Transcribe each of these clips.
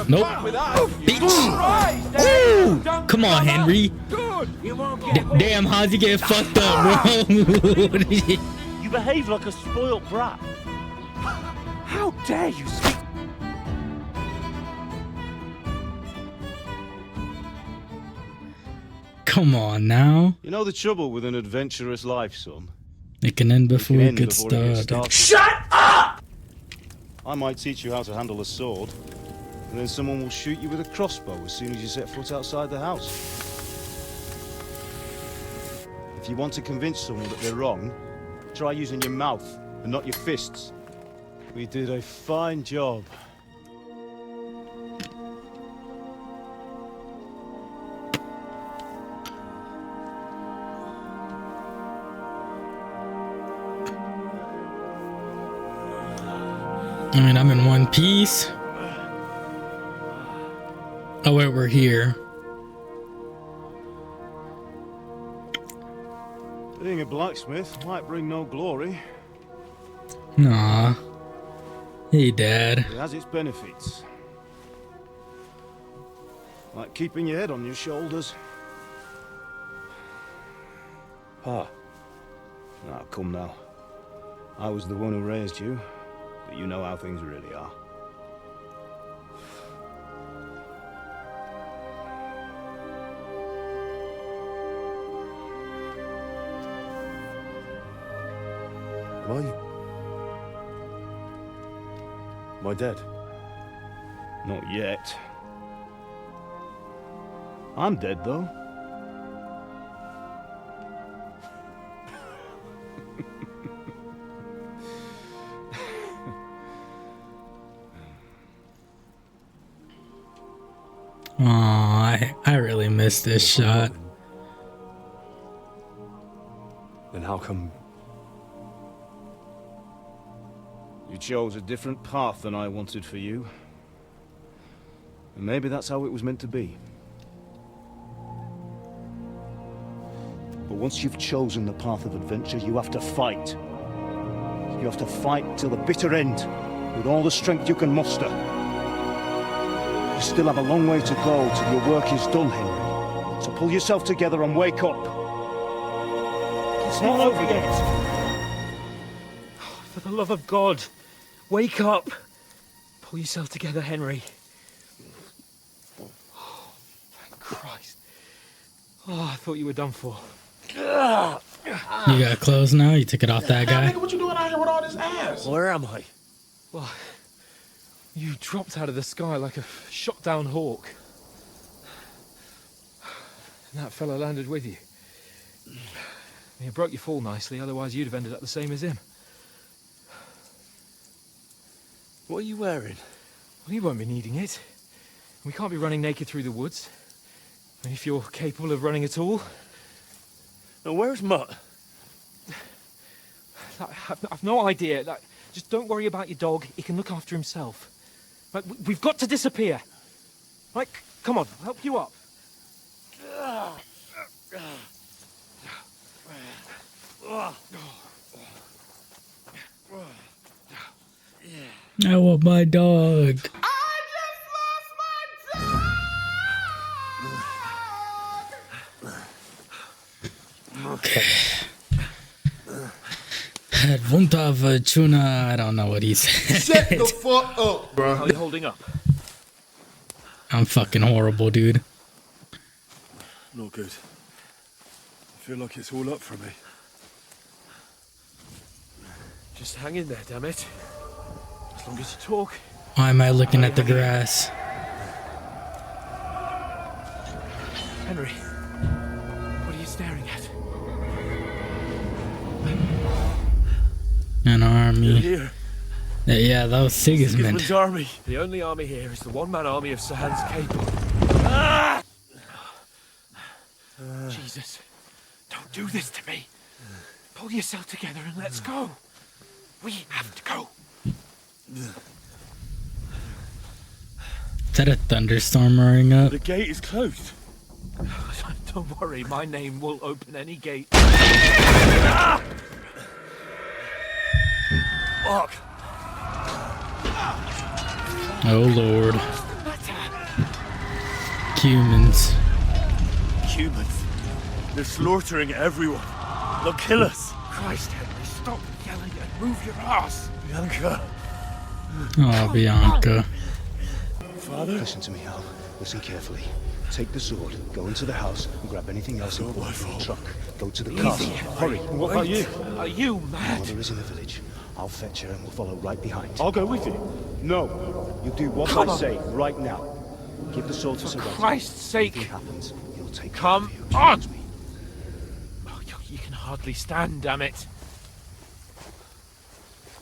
Nope. Bitch. Ooh. Come on, Henry. Damn, how's he get fucked up, bro? You behave like a spoilt brat. How dare you speak? Come on now. You know the trouble with an adventurous life, son? It can end before it gets started. Shut up! I might teach you how to handle a sword, and then someone will shoot you with a crossbow as soon as you set foot outside the house. If you want to convince someone that they're wrong, try using your mouth and not your fists. We did a fine job. I mean, I'm in one piece. Oh wait, we're here. Being a blacksmith might bring no glory. Nah. Hey, Dad. It has its benefits. Like keeping your head on your shoulders. Pa. Now, come now. I was the one who raised you, but you know how things really are. Am I dead? Not yet. I'm dead, though. Aw, I really missed this shot. Then how come? You chose a different path than I wanted for you. And maybe that's how it was meant to be. But once you've chosen the path of adventure, you have to fight. You have to fight till the bitter end, with all the strength you can muster. You still have a long way to go till your work is done, Henry. So pull yourself together and wake up. It's not over yet. For the love of God, wake up. Pull yourself together, Henry. Oh, thank Christ. Oh, I thought you were done for. You got clothes now? You took it off that guy? Nigga, what you doing out here with all this ass? Where am I? Well, you dropped out of the sky like a shot-down hawk. And that fella landed with you. You broke your fall nicely, otherwise you'd have ended up the same as him. What are you wearing? Well, you won't be needing it. We can't be running naked through the woods. I mean, if you're capable of running at all. Now, where's Mutt? I've no idea. Like, just don't worry about your dog. He can look after himself. Like, we've got to disappear. Like, come on, I'll help you up. I want my dog. Okay. Advunta Vachuna, I don't know what he said. Shut the fuck up, bro. How are you holding up? I'm fucking horrible, dude. Not good. I feel like it's all up for me. Just hang in there, damn it. As long as you talk. Why am I looking at the grass? Henry, what are you staring at? An army. Here. Yeah, that was Sigismund. Sigismund's army. The only army here is the one-man army of Sahan's Cape. Jesus, don't do this to me. Pull yourself together and let's go. We have to go. Is that a thunderstorm roaring up? The gate is closed. Don't worry, my name will open any gate. Fuck. Oh, Lord. Humans. Humans. They're slaughtering everyone. They'll kill us. Christ, Henry, stop yelling and move your ass. Bianca. Oh, Bianca. Father? Listen to me, Al. Listen carefully. Take the sword, go into the house, and grab anything else important from the truck. Go to the castle. Hurry. What about you? Are you mad? Mother is in the village. I'll fetch her and we'll follow right behind. I'll go with you. No. You do what Come I on. say right now. Give the sword to For Sir Christ's sake. If anything happens, he'll take Come care of you. on. Trust me. Oh, you can hardly stand, damn it.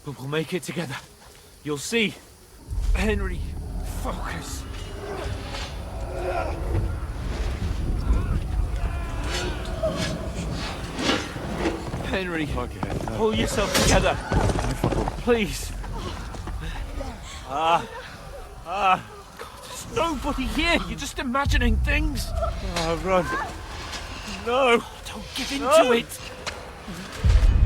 But we'll make it together. You'll see. Henry, focus. Henry, pull yourself together. Please. God, there's nobody here. You're just imagining things. Run. No. Don't give in to it.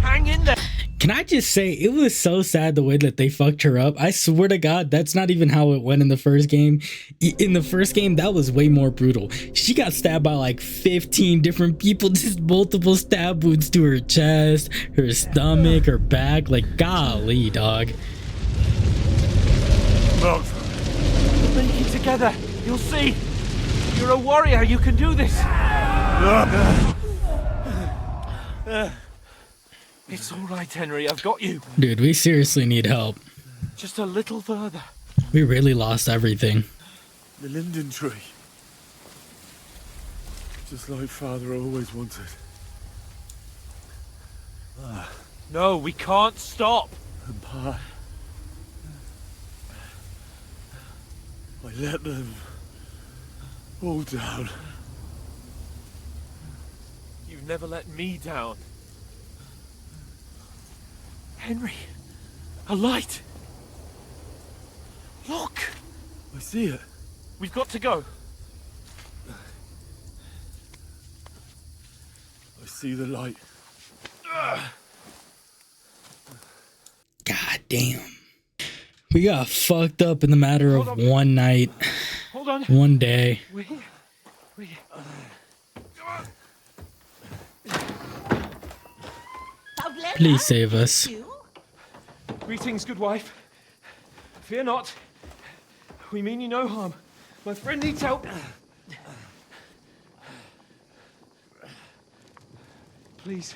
Hang in there. Can I just say, it was so sad the way that they fucked her up. I swear to God, that's not even how it went in the first game. In the first game, that was way more brutal. She got stabbed by like 15 different people, just multiple stab wounds to her chest, her stomach, her back. Like, golly, dog. No. We'll make it together. You'll see. You're a warrior. You can do this. It's all right, Henry. I've got you. Dude, we seriously need help. Just a little further. We really lost everything. The linden tree. Just like Father always wanted. No, we can't stop. And Pa. I let them all down. You've never let me down. Henry, a light. Look, I see it. we've got to go. I see the light. God damn. We got fucked up in the matter of one night, Hold on. one day. We're here. We're here. Please save us. Greetings, good wife. Fear not. We mean you no harm. My friend needs help. Please.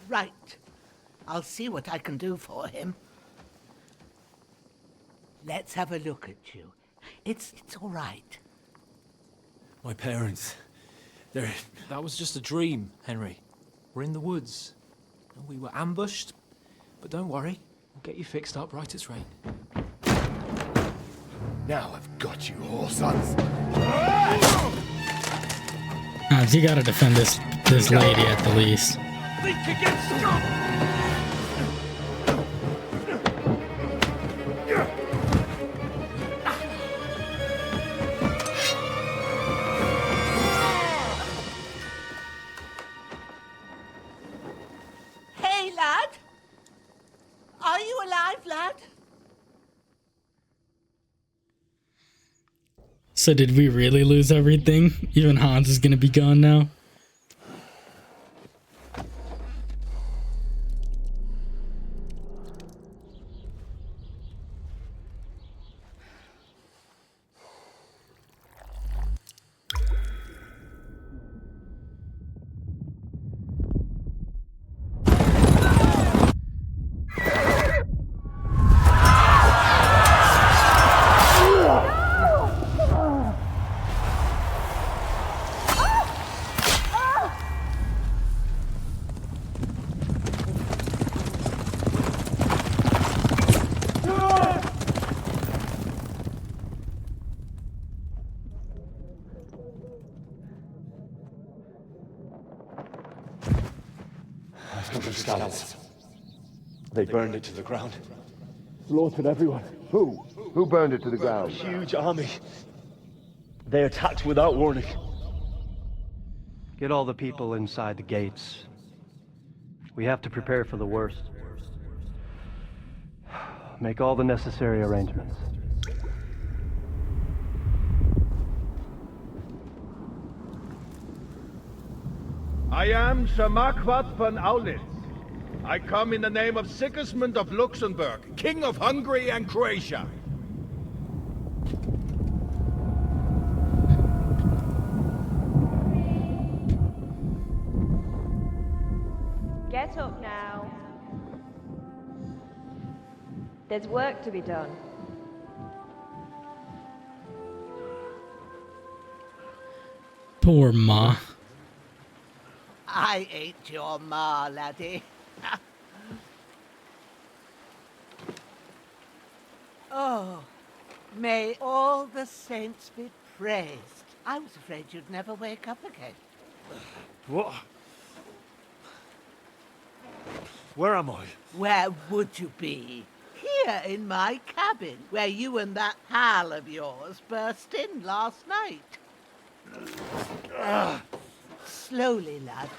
Right. I'll see what I can do for him. Let's have a look at you. It's all right. My parents. They're... That was just a dream, Henry. We're in the woods. We were ambushed, but don't worry. We'll get you fixed up right as rain. Now I've got you, whore sons. Hans, you gotta defend this lady at the least. Think against Hey, lad! Are you alive, lad? So did we really lose everything? Even Hans is gonna be gone now? Scouts. They burned it to the ground. Slaughtered everyone. Who? Who burned it to the ground? Huge army. They attacked without warning. Get all the people inside the gates. We have to prepare for the worst. Make all the necessary arrangements. I am Sir Marquardt von Aulitz. I come in the name of Sigismund of Luxembourg, King of Hungary and Croatia. Get up now. There's work to be done. Poor Ma. I ain't your ma, laddie. Oh, may all the saints be praised. I was afraid you'd never wake up again. What? Where am I? Where would you be? Here in my cabin, where you and that pal of yours burst in last night. Slowly, lad.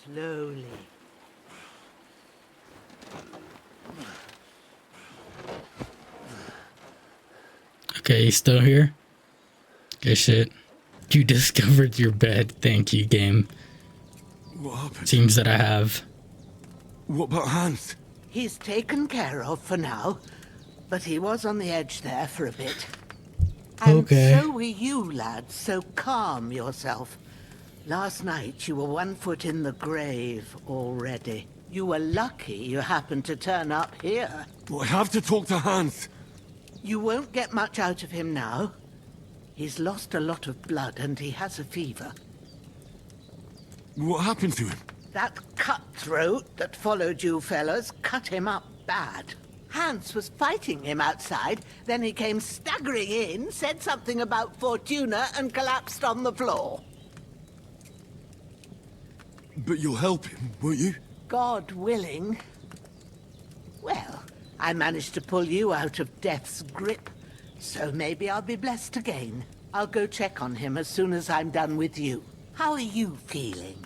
Slowly. Okay, he's still here? Okay, shit. You discovered your bed. Thank you, game. What happened? Seems that I have. What about Hans? He's taken care of for now, but he was on the edge there for a bit. And Okay. so were you, lad, so calm yourself. Last night you were 1 foot in the grave already. You were lucky you happened to turn up here. But I have to talk to Hans. You won't get much out of him now. He's lost a lot of blood and he has a fever. What happened to him? That cutthroat that followed you fellas cut him up bad. Hans was fighting him outside, then he came staggering in, said something about Fortuna and collapsed on the floor. But you'll help him, won't you? God willing. Well, I managed to pull you out of death's grip, so maybe I'll be blessed again. I'll go check on him as soon as I'm done with you. How are you feeling?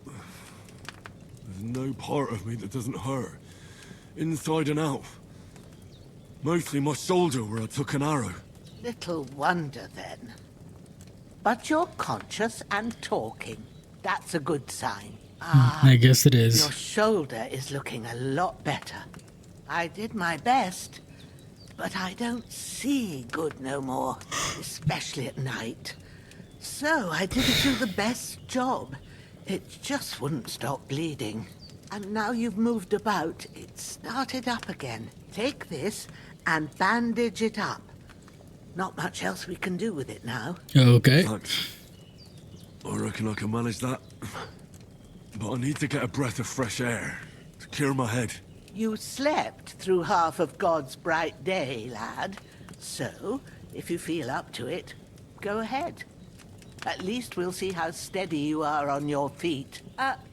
There's no part of me that doesn't hurt. Inside and out. Mostly my shoulder where I took an arrow. Little wonder then. But you're conscious and talking. That's a good sign. I guess it is. Your shoulder is looking a lot better. I did my best, but I don't see good no more, especially at night. So I didn't do the best job. It just wouldn't stop bleeding. And now you've moved about, it started up again. Take this and bandage it up. Not much else we can do with it now. Okay. Thanks. I reckon I can manage that. But I need to get a breath of fresh air to clear my head. You slept through half of God's bright day, lad. So, if you feel up to it, go ahead. At least we'll see how steady you are on your feet.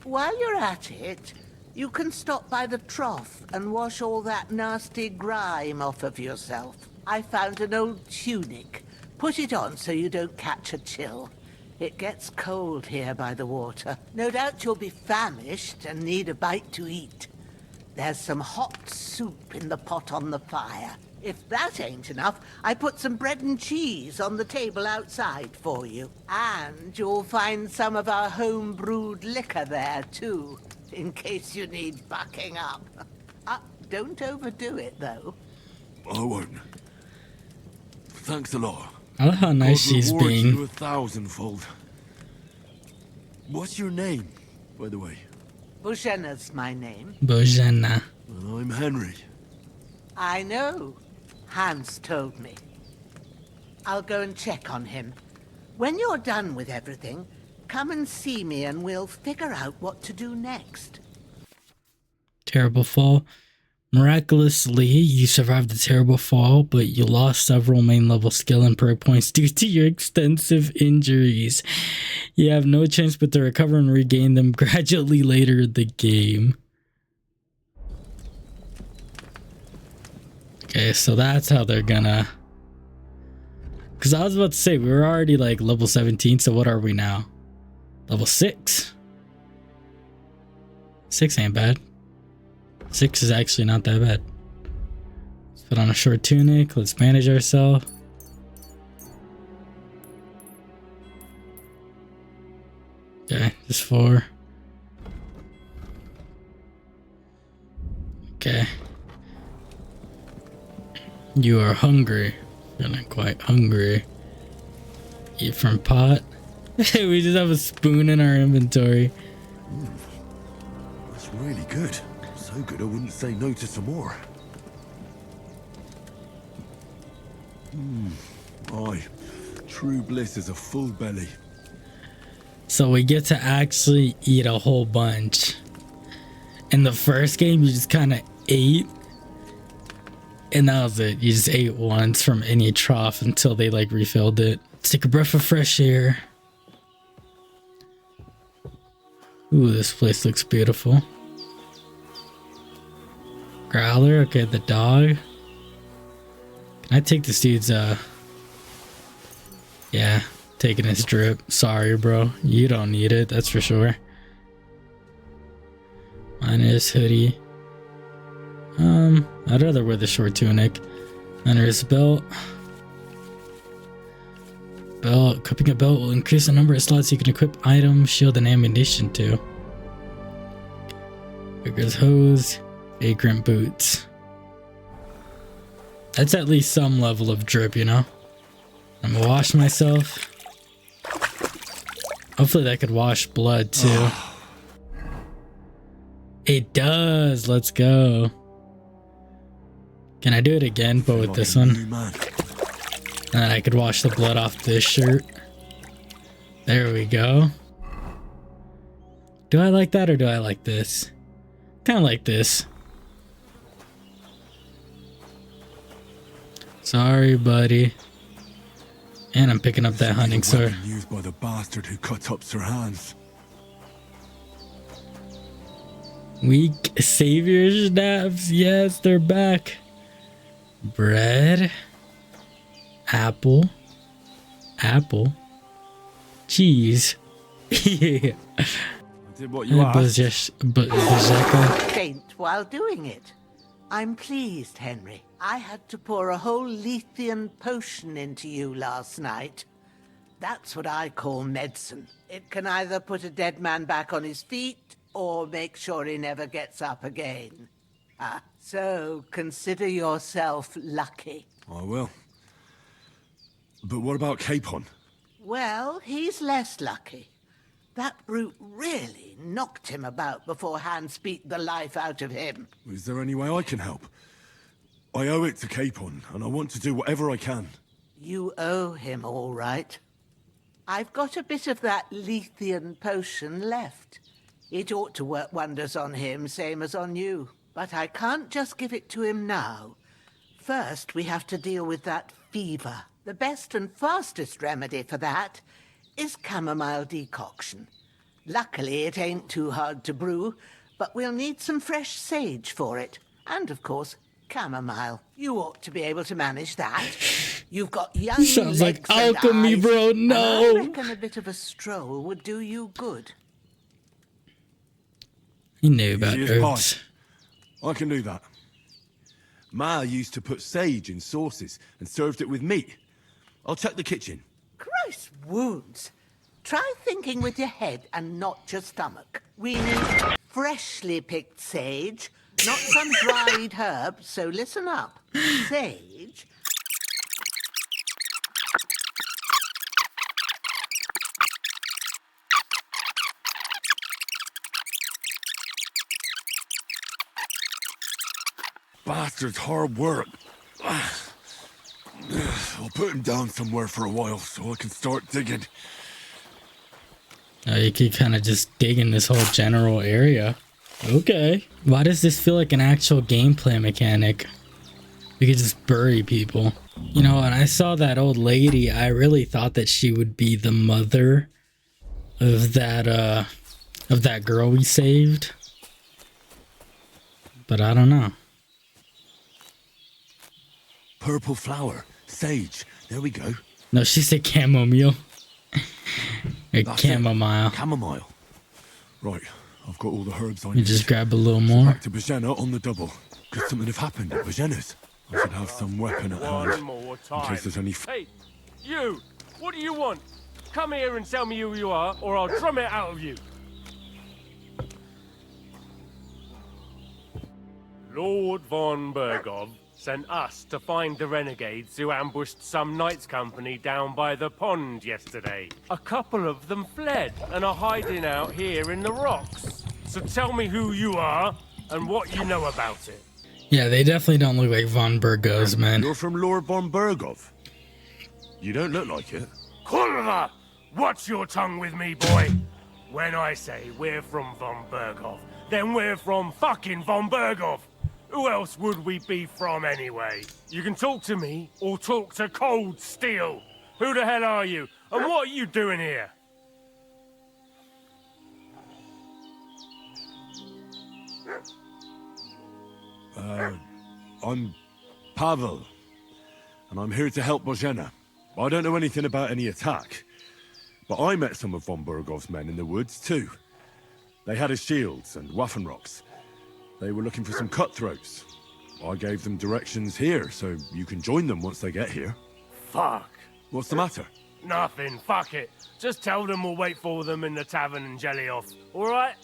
While you're at it, you can stop by the trough and wash all that nasty grime off of yourself. I found an old tunic. Put it on so you don't catch a chill. It gets cold here by the water. No doubt you'll be famished and need a bite to eat. There's some hot soup in the pot on the fire. If that ain't enough, I put some bread and cheese on the table outside for you. And you'll find some of our home-brewed liquor there, too, in case you need bucking up. Don't overdo it, though. I won't. Thanks a lot. I love how nice God she's reward being. you 1,000-fold. What's your name, by the way? Bushena's my name. Bojana. Well, I'm Henry. I know. Hans told me. I'll go and check on him. When you're done with everything, come and see me and we'll figure out what to do next. Terrible fall. Miraculously, you survived the terrible fall, but you lost several main level skill and perk points due to your extensive injuries. You have no chance but to recover and regain them gradually later in the game. Okay, so that's how they're gonna... Because I was about to say, we were already like level 17, so what are we now? Level 6? 6 ain't bad. 6 is actually not that bad. Let's put on a short tunic. Let's manage ourselves. before. Okay. You are hungry. Feeling quite hungry. Eat from pot. We just have a spoon in our inventory. That's really good. So good I wouldn't say no to some more. Aye. True bliss is a full belly. So we get to actually eat a whole bunch. In the first game, you just kind of ate. And that was it. You just ate once from any trough until they like refilled it. Let's take a breath of fresh air. Ooh, this place looks beautiful. Growler, okay, the dog. Can I take this dude's, yeah, taking his drip. Sorry, bro. You don't need it, that's for sure. Minus hoodie. I'd rather wear the short tunic. Under his belt. Equipping a belt will increase the number of slots you can equip items, shield, and ammunition to. Vigorous hose. Vagrant boots. That's at least some level of drip, you know? I'm gonna wash myself. Hopefully that could wash blood too. It does. Let's go. Can I do it again, but with this one? And then I could wash the blood off this shirt. There we go. Do I like that or do I like this? Kind of like this. Sorry, buddy. And I'm picking up that hunting sword. Used by the bastard who cut up Sir Hans. Weak savior stabs. Yes, they're back. Bread. Apple. Cheese. Yeah. I did what you asked. Faint while doing it. I'm pleased, Henry. I had to pour a whole Lethean potion into you last night. That's what I call medicine. It can either put a dead man back on his feet or make sure he never gets up again. So consider yourself lucky. I will. But what about Capon? Well, he's less lucky. That brute really knocked him about before Hans beat the life out of him. Is there any way I can help? I owe it to Capon, and I want to do whatever I can. You owe him, all right. I've got a bit of that Lethean potion left. It ought to work wonders on him, same as on you. But I can't just give it to him now. First, we have to deal with that fever. The best and fastest remedy for that is chamomile decoction. Luckily, it ain't too hard to brew, but we'll need some fresh sage for it. And, of course, chamomile. You ought to be able to manage that. You've got young Sounds like legs and alchemy, eyes, bro. and No. I reckon a bit of a stroll would do you good. You knew about Easy as pie. herbs. I can do that. Ma used to put sage in sauces and served it with meat. I'll check the kitchen. Christ wounds. Try thinking with your head and not your stomach. We need freshly picked sage, not some dried herb, so listen up. Sage. Bastard's hard work. I'll put him down somewhere for a while so I can start digging. Oh, you could kind of just dig in this whole general area. Okay. Why does this feel like an actual gameplay mechanic? We could just bury people. You know, when I saw that old lady, I really thought that she would be the mother of that girl we saved. But I don't know. Purple flower, sage. There we go. No, she said chamomile. Or That's chamomile. it. Chamomile. Right, I've got all the herbs I You need. just grab a little more. Back to Bajena on the double. Could something have happened at Bajena's? I should have some weapon at hand. One more In time. case there's any Hey, you! What do you want? Come here and tell me who you are, or I'll drum it out of you. Lord von Bergov sent us to find the renegades who ambushed some knights company down by the pond yesterday. A couple of them fled and are hiding out here in the rocks. So tell me who you are and what you know about it. Yeah, they definitely don't look like von Burgos, man. You're from Lord von Bergov. You don't look like it. Kurva! Watch your tongue with me, boy. When I say we're from von Bergov, then we're from fucking von Bergov. Who else would we be from anyway? You can talk to me or talk to Cold Steel. Who the hell are you? And what are you doing here? I'm Pavel, and I'm here to help Bozhena. I don't know anything about any attack, but I met some of von Bergov's men in the woods too. They had his shields and Waffenrocks. They were looking for some cutthroats. I gave them directions here, so you can join them once they get here. Fuck. What's the matter? Nothing, fuck it. Just tell them we'll wait for them in the tavern in Jelioff, alright?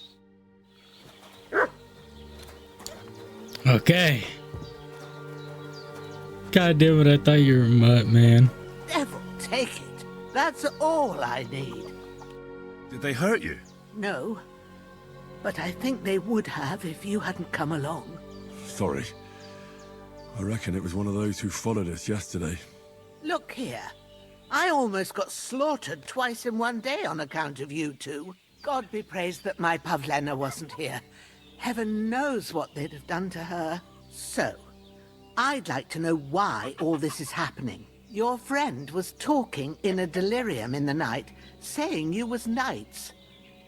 Okay. God damn it, I thought you were a mutt, man. Devil take it. That's all I need. Did they hurt you? No, but I think they would have if you hadn't come along. Sorry. I reckon it was one of those who followed us yesterday. Look here. I almost got slaughtered twice in one day on account of you two. God be praised that my Pavlena wasn't here. Heaven knows what they'd have done to her. So, I'd like to know why all this is happening. Your friend was talking in a delirium in the night, saying you was knights.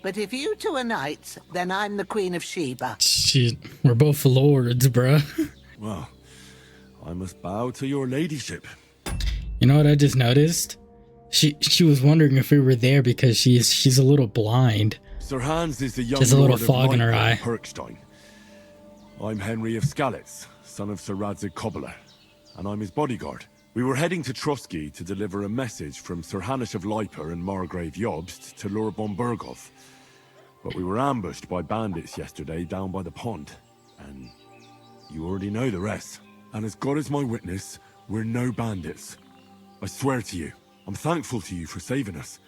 But if you two are knights, then I'm the Queen of Sheba. Shit, we're both lords, bruh. Well, I must bow to your ladyship. You know what I just noticed? She was wondering if we were there because she's a little blind. Sir Hans is the young Just a little lord fog of in her eye. Perkstein. I'm Henry of Skalitz, son of Sir Radzig Kobyla, and I'm his bodyguard. We were heading to Trotsky to deliver a message from Sir Hanish of Leiper and Margrave Jobst to Lord von Bergov. But we were ambushed by bandits yesterday down by the pond, and you already know the rest. And as God is my witness, we're no bandits. I swear to you, I'm thankful to you for saving us.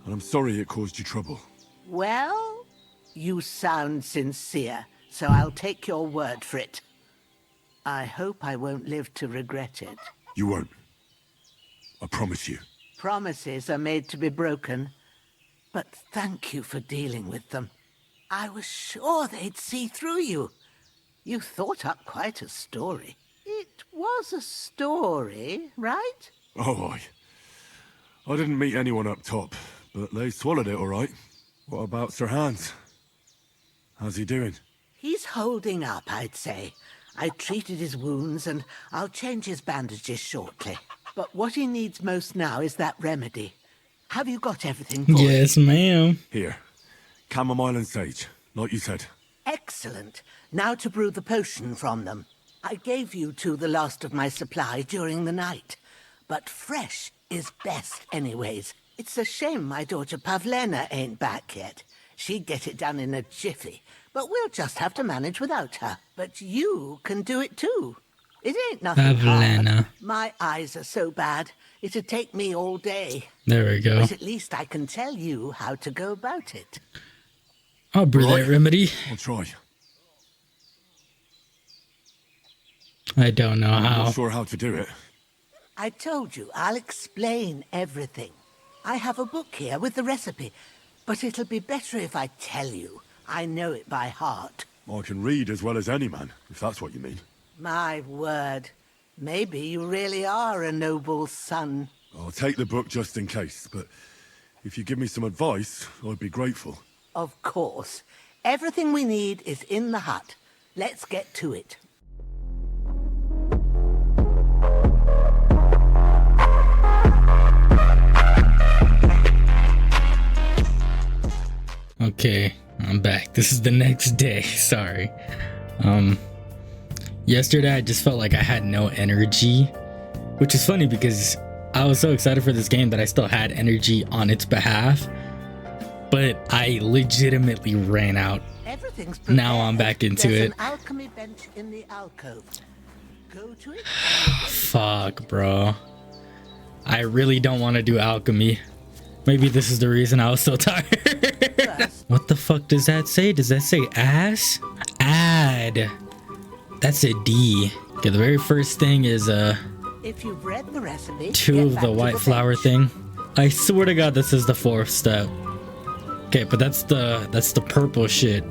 And I'm sorry it caused you trouble. Well, you sound sincere, so I'll take your word for it. I hope I won't live to regret it. You won't. I promise you. Promises are made to be broken, but thank you for dealing with them. I was sure they'd see through you. You thought up quite a story. It was a story, right? Oh, I didn't meet anyone up top, but they swallowed it all right. What about Sir Hans? How's he doing? He's holding up, I'd say. I treated his wounds, and I'll change his bandages shortly. But what he needs most now is that remedy. Have you got everything for Yes, ma'am. Here. Chamomile and sage, like you said. Excellent. Now to brew the potion from them. I gave you two the last of my supply during the night. But fresh is best anyways. It's a shame my daughter Pavlena ain't back yet. She'd get it done in a jiffy, but we'll just have to manage without her. But you can do it too. It ain't nothing Pavlena. hard. My eyes are so bad, it'd take me all day. There we go. But at least I can tell you how to go about it. I'll brew that remedy. I'll try. I don't know I'm how. not sure how to do it. I told you, I'll explain everything. I have a book here with the recipe, but it'll be better if I tell you. I know it by heart. I can read as well as any man, if that's what you mean. My word. Maybe you really are a noble son. I'll take the book just in case, but if you give me some advice, I'd be grateful. Of course. Everything we need is in the hut. Let's get to it. Okay, I'm back. This is the next day. Sorry. Yesterday I just felt like I had no energy, which is funny because I was so excited for this game that I still had energy on its behalf, but I legitimately ran out everything's prepared, Now I'm back into there's it. an alchemy bench in the alcove. Go to it. Fuck, bro. I really don't want to do alchemy. Maybe this is the reason I was so tired. What the fuck does that say? Does that say ass? Add. That's a D. Okay, the very first thing is If you've read the recipe, 2 get of back the to white flour bench. thing. I swear to God, this is the 4th step. Okay, but that's the purple shit.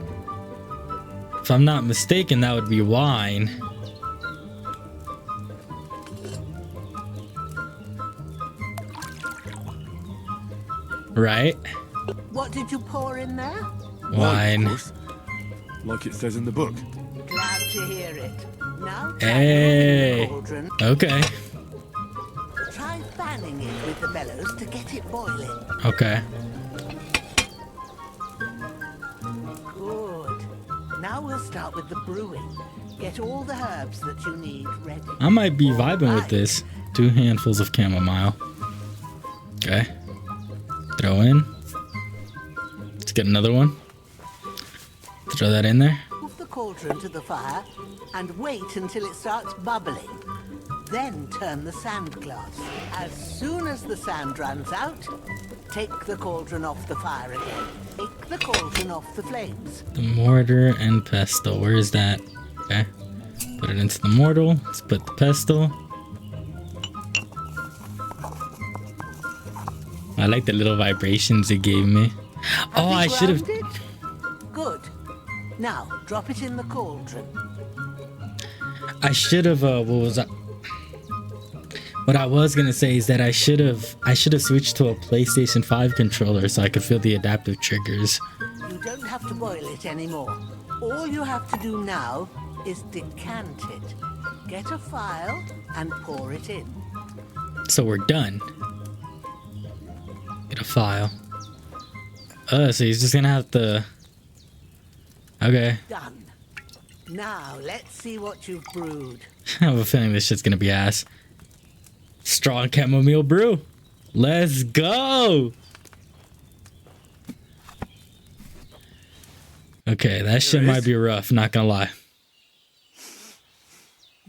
If I'm not mistaken, that would be wine. Right? What did you pour in there? Wine. of course. Like it says in the book. Glad to hear it. Now, Hey. cauldron. Okay. Try fanning it with the bellows to get it boiling. Okay. Good. Now we'll start with the brewing. Get all the herbs that you need ready. I might be vibing with this. 2 handfuls of chamomile. Okay. Throw in. Let's get another one. Throw that in there. Move the cauldron to the fire and wait until it starts bubbling. Then turn the sand glass. As soon as the sand runs out, take the cauldron off the fire again. Take the cauldron off the flames. The mortar and pestle. Where is that? Okay. Put it into the mortar. Let's put the pestle. I like the little vibrations it gave me. Oh, I should have. Ground it? Good. Now, drop it in the cauldron. I should have. What was that? What I was gonna say is that I should have switched to a PlayStation 5 controller so I could feel the adaptive triggers. You don't have to boil it anymore. All you have to do now is decant it. Get a phial and pour it in. So we're done. Get a file. So he's just gonna have to. Okay. Done. Now, let's see what you've brewed. I have a feeling this shit's gonna be ass. Strong chamomile brew. Let's go. Okay, that shit might be rough, not gonna lie.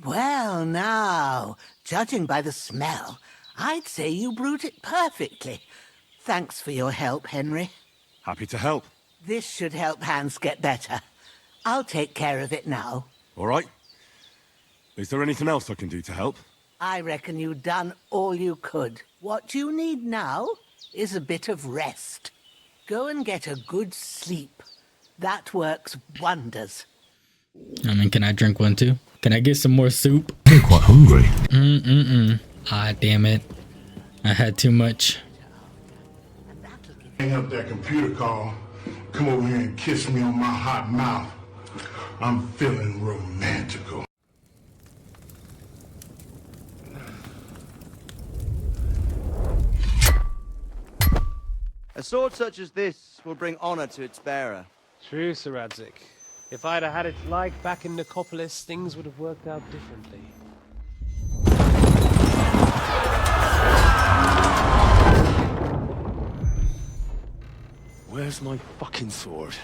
Well, now, judging by the smell, I'd say you brewed it perfectly. Thanks for your help, Henry. Happy to help. This should help Hans get better. I'll take care of it now. All right. Is there anything else I can do to help? I reckon you've done all you could. What you need now is a bit of rest. Go and get a good sleep. That works wonders. I mean, can I drink one too? Can I get some more soup? You're quite hungry. Ah, damn it. I had too much. Hang up that computer call. Come over here and kiss me on my hot mouth. I'm feeling romantical. A sword such as this will bring honor to its bearer. True, Sir Radzik. If I'd have had it like back in Nicopolis, things would have worked out differently. Where's my fucking sword?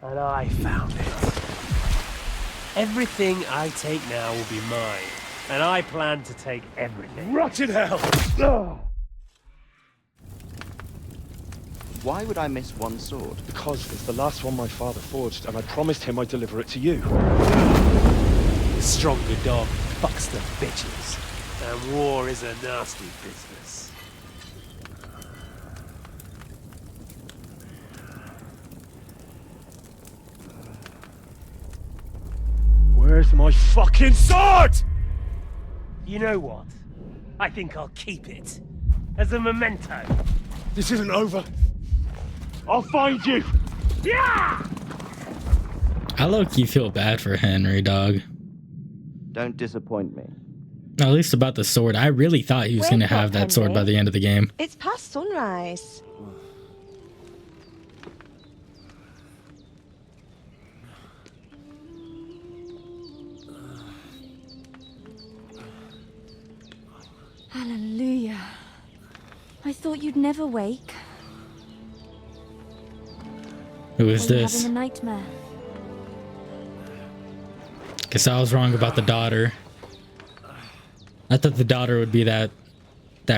And I found it. Everything I take now will be mine. And I plan to take everything. Rotted hell! Why would I miss one sword? Because it's the last one my father forged, and I promised him I'd deliver it to you. The stronger dog fucks the bitches. And war is a nasty business. Where's my fucking sword? You know what? I think I'll keep it. As a memento. This isn't over. I'll find you. Yeah! I low-key feel bad for Henry, dog. Don't disappoint me. At least about the sword. I really thought he was going to have that sword by the end of the game. It's past sunrise. Hallelujah. I thought you'd never wake. Who is Were you this? having a nightmare? Guess I was wrong about the daughter. I thought the daughter would be that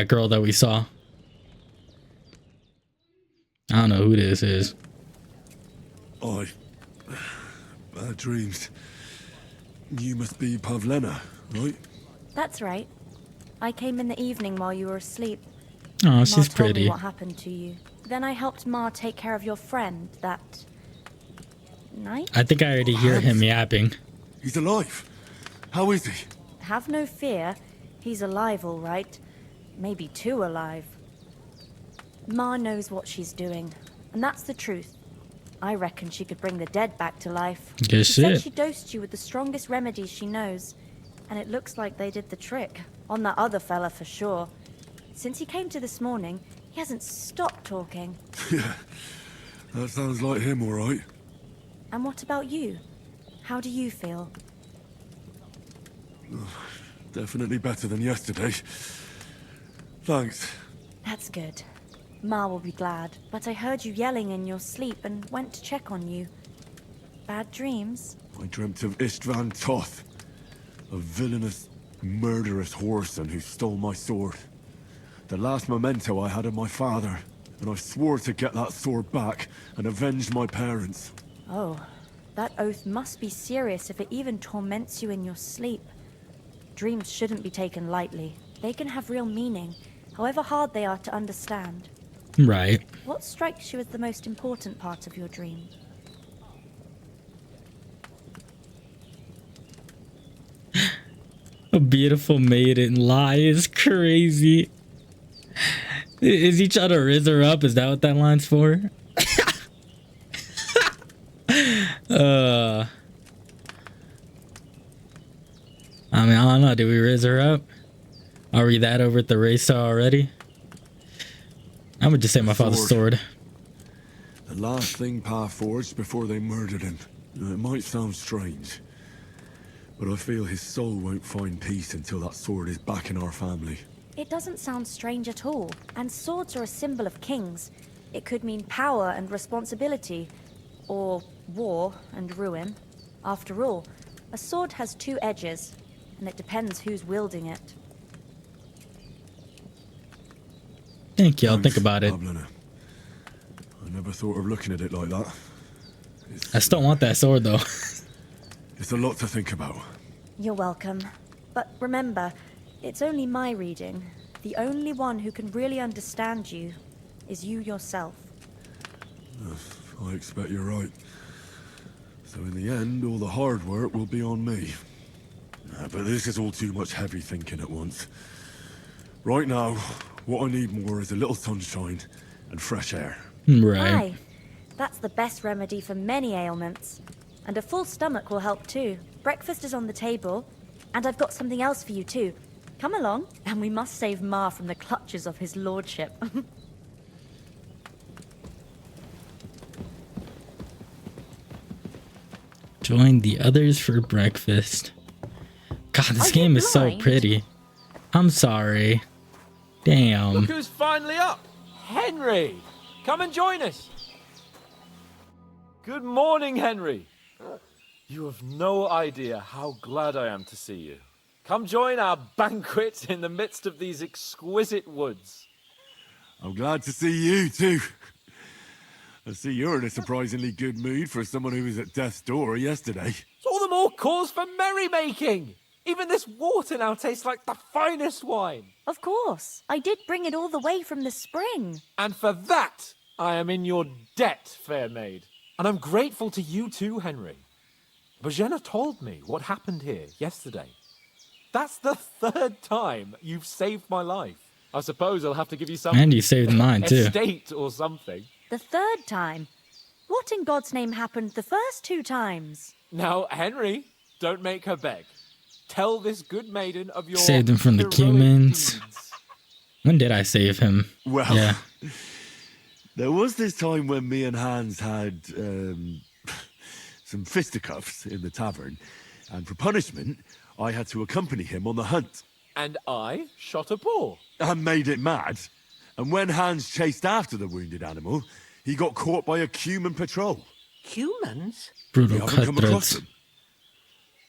girl that we saw. I don't know who this is. Bad dreams. You must be Pavlena, right? That's right. I came in the evening while you were asleep. Oh, Ma she's told me pretty. what happened to you. Then I helped Ma take care of your friend that night. I think I already hear him yapping. He's alive. How is he? Have no fear. He's alive, all right. Maybe too alive. Ma knows what she's doing, and that's the truth. I reckon she could bring the dead back to life. Good She said shit. she dosed you with the strongest remedies she knows, and it looks like they did the trick. On that other fella for sure. Since he came to this morning, he hasn't stopped talking. Yeah, that sounds like him, all right. And what about you? How do you feel? Definitely better than yesterday. Thanks. That's good. Ma will be glad, but I heard you yelling in your sleep and went to check on you. Bad dreams? I dreamt of Istvan Toth, a villainous, murderous whoreson who stole my sword. The last memento I had of my father, and I swore to get that sword back and avenge my parents. Oh, that oath must be serious if it even torments you in your sleep. Dreams shouldn't be taken lightly. They can have real meaning, however hard they are to understand. Right. What strikes you as the most important part of your dream? A beautiful maiden lie is crazy. Is he trying to riz her up? Is that what that line's for? I mean, I don't know. Did we riz her up? Are we that over at the race already? I would just say my father's sword. The last thing Pa forged before they murdered him. It might sound strange, but I feel his soul won't find peace until that sword is back in our family. It doesn't sound strange at all, and swords are a symbol of kings. It could mean power and responsibility, or war and ruin. After all, a sword has two edges, and it depends who's wielding it. Thank you. I'll think about it. Pavlena. I never thought of looking at it like that. I still want that sword, though. It's a lot to think about. You're welcome. But remember, it's only my reading. The only one who can really understand you is you yourself. I expect you're right. So in the end, all the hard work will be on me. But this is all too much heavy thinking at once. Right now, what I need more is a little sunshine and fresh air. Right. Aye, that's the best remedy for many ailments. And a full stomach will help too. Breakfast is on the table, and I've got something else for you too. Come along, and we must save Ma from the clutches of his lordship. Join the others for breakfast. God, this game is so pretty. I'm sorry. Damn. Look who's finally up! Henry! Come and join us! Good morning, Henry! You have no idea how glad I am to see you. Come join our banquet in the midst of these exquisite woods. I'm glad to see you too. I see you're in a surprisingly good mood for someone who was at death's door yesterday. It's all the more cause for merrymaking! Even this water now tastes like the finest wine. Of course. I did bring it all the way from the spring. And for that, I am in your debt, fair maid. And I'm grateful to you too, Henry. Bojena told me what happened here yesterday. That's the third time you've saved my life. I suppose I'll have to give you some... And you saved mine, too. ...estate or something. The third time? What in God's name happened the first two times? Now, Henry, don't make her beg. Tell this good maiden of your... Saved him from the humans. When did I save him? Well, yeah. There was this time when me and Hans had some fisticuffs in the tavern, and for punishment, I had to accompany him on the hunt. And I shot a boar. And made it mad. And when Hans chased after the wounded animal, he got caught by a human patrol. Humans? Brutal You haven't come across cutthroats. them?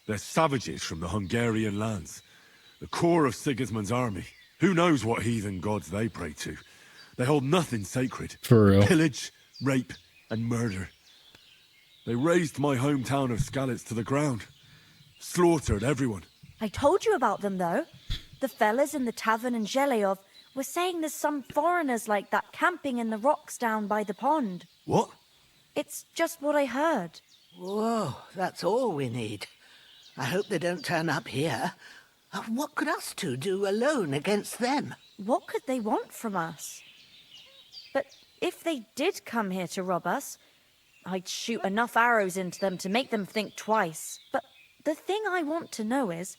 They're savages from the Hungarian lands. The core of Sigismund's army. Who knows what heathen gods they pray to? They hold nothing sacred. For real. Pillage, rape, and murder. They razed my hometown of Skalitz to the ground. Slaughtered everyone. I told you about them, though. The fellas in the tavern in Zheleyov were saying there's some foreigners like that camping in the rocks down by the pond. What? It's just what I heard. Whoa, that's all we need. I hope they don't turn up here. What could us two do alone against them? What could they want from us? But if they did come here to rob us, I'd shoot enough arrows into them to make them think twice. But the thing I want to know is,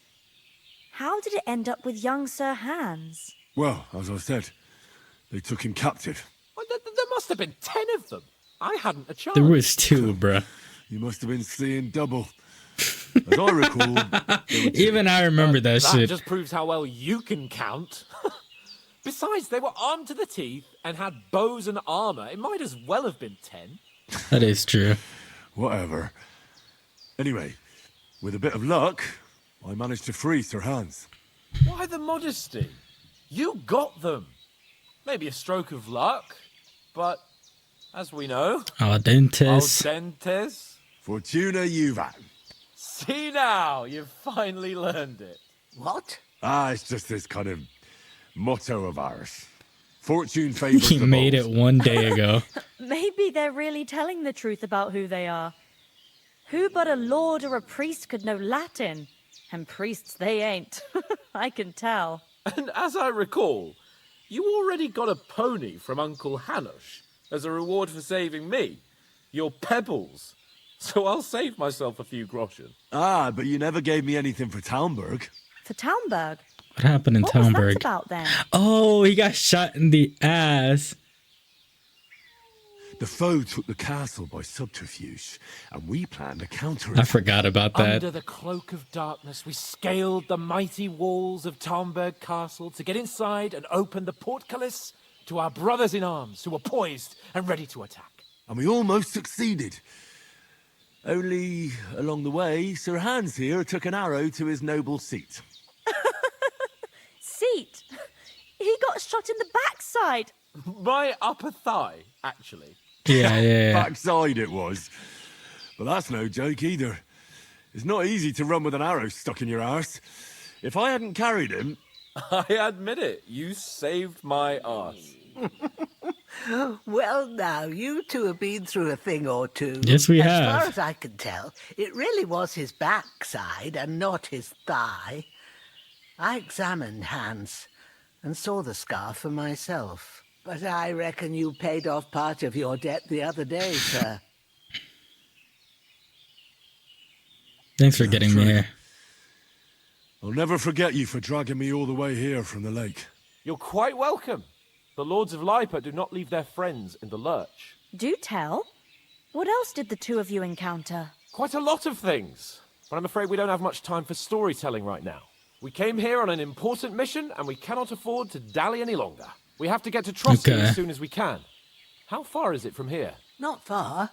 how did it end up with young Sir Hans? Well, as I said, they took him captive. Well, there must have been 10 of them. I hadn't a chance. There was 2, bruh. You must have been seeing double. As I recall, Even I remember that shit. Just proves how well you can count. Besides, they were armed to the teeth and had bows and armor. It might as well have been 10. That is true. Whatever. Anyway, with a bit of luck, I managed to free Sir Hans. Why the modesty? You got them. Maybe a stroke of luck, but as we know... Al dentes. Al dentes. Fortuna juvat. See now, you've finally learned it. What? It's just this kind of motto of ours. Fortune favors He the made bold. it one day ago. Maybe they're really telling the truth about who they are. Who but a lord or a priest could know Latin? And priests they ain't. I can tell. And as I recall, you already got a pony from Uncle Hanush as a reward for saving me. Your pebbles. So I'll save myself a few groschen. But you never gave me anything for Talmberg. For Talmberg? What happened in What was Talmberg? that about then? Oh, he got shot in the ass. The foe took the castle by subterfuge, and we planned a counter. I forgot about that. Under the cloak of darkness, we scaled the mighty walls of Talmberg Castle to get inside and open the portcullis to our brothers in arms who were poised and ready to attack. And we almost succeeded. Only, along the way, Sir Hans here took an arrow to his noble seat. Seat? He got shot in the backside. My upper thigh, actually. Yeah. Backside it was. But that's no joke either. It's not easy to run with an arrow stuck in your arse. If I hadn't carried him... I admit it, you saved my arse. Well, now, you two have been through a thing or two. Yes, we have. As far as I can tell, it really was his backside and not his thigh. I examined Hans and saw the scar for myself. But I reckon you paid off part of your debt the other day, sir. Thanks for getting me here. I'll never forget you for dragging me all the way here from the lake. You're quite welcome. The Lords of Lipa do not leave their friends in the lurch. Do tell. What else did the two of you encounter? Quite a lot of things. But I'm afraid we don't have much time for storytelling right now. We came here on an important mission, and we cannot afford to dally any longer. We have to get to Trotsky as soon as we can. How far is it from here? Not far.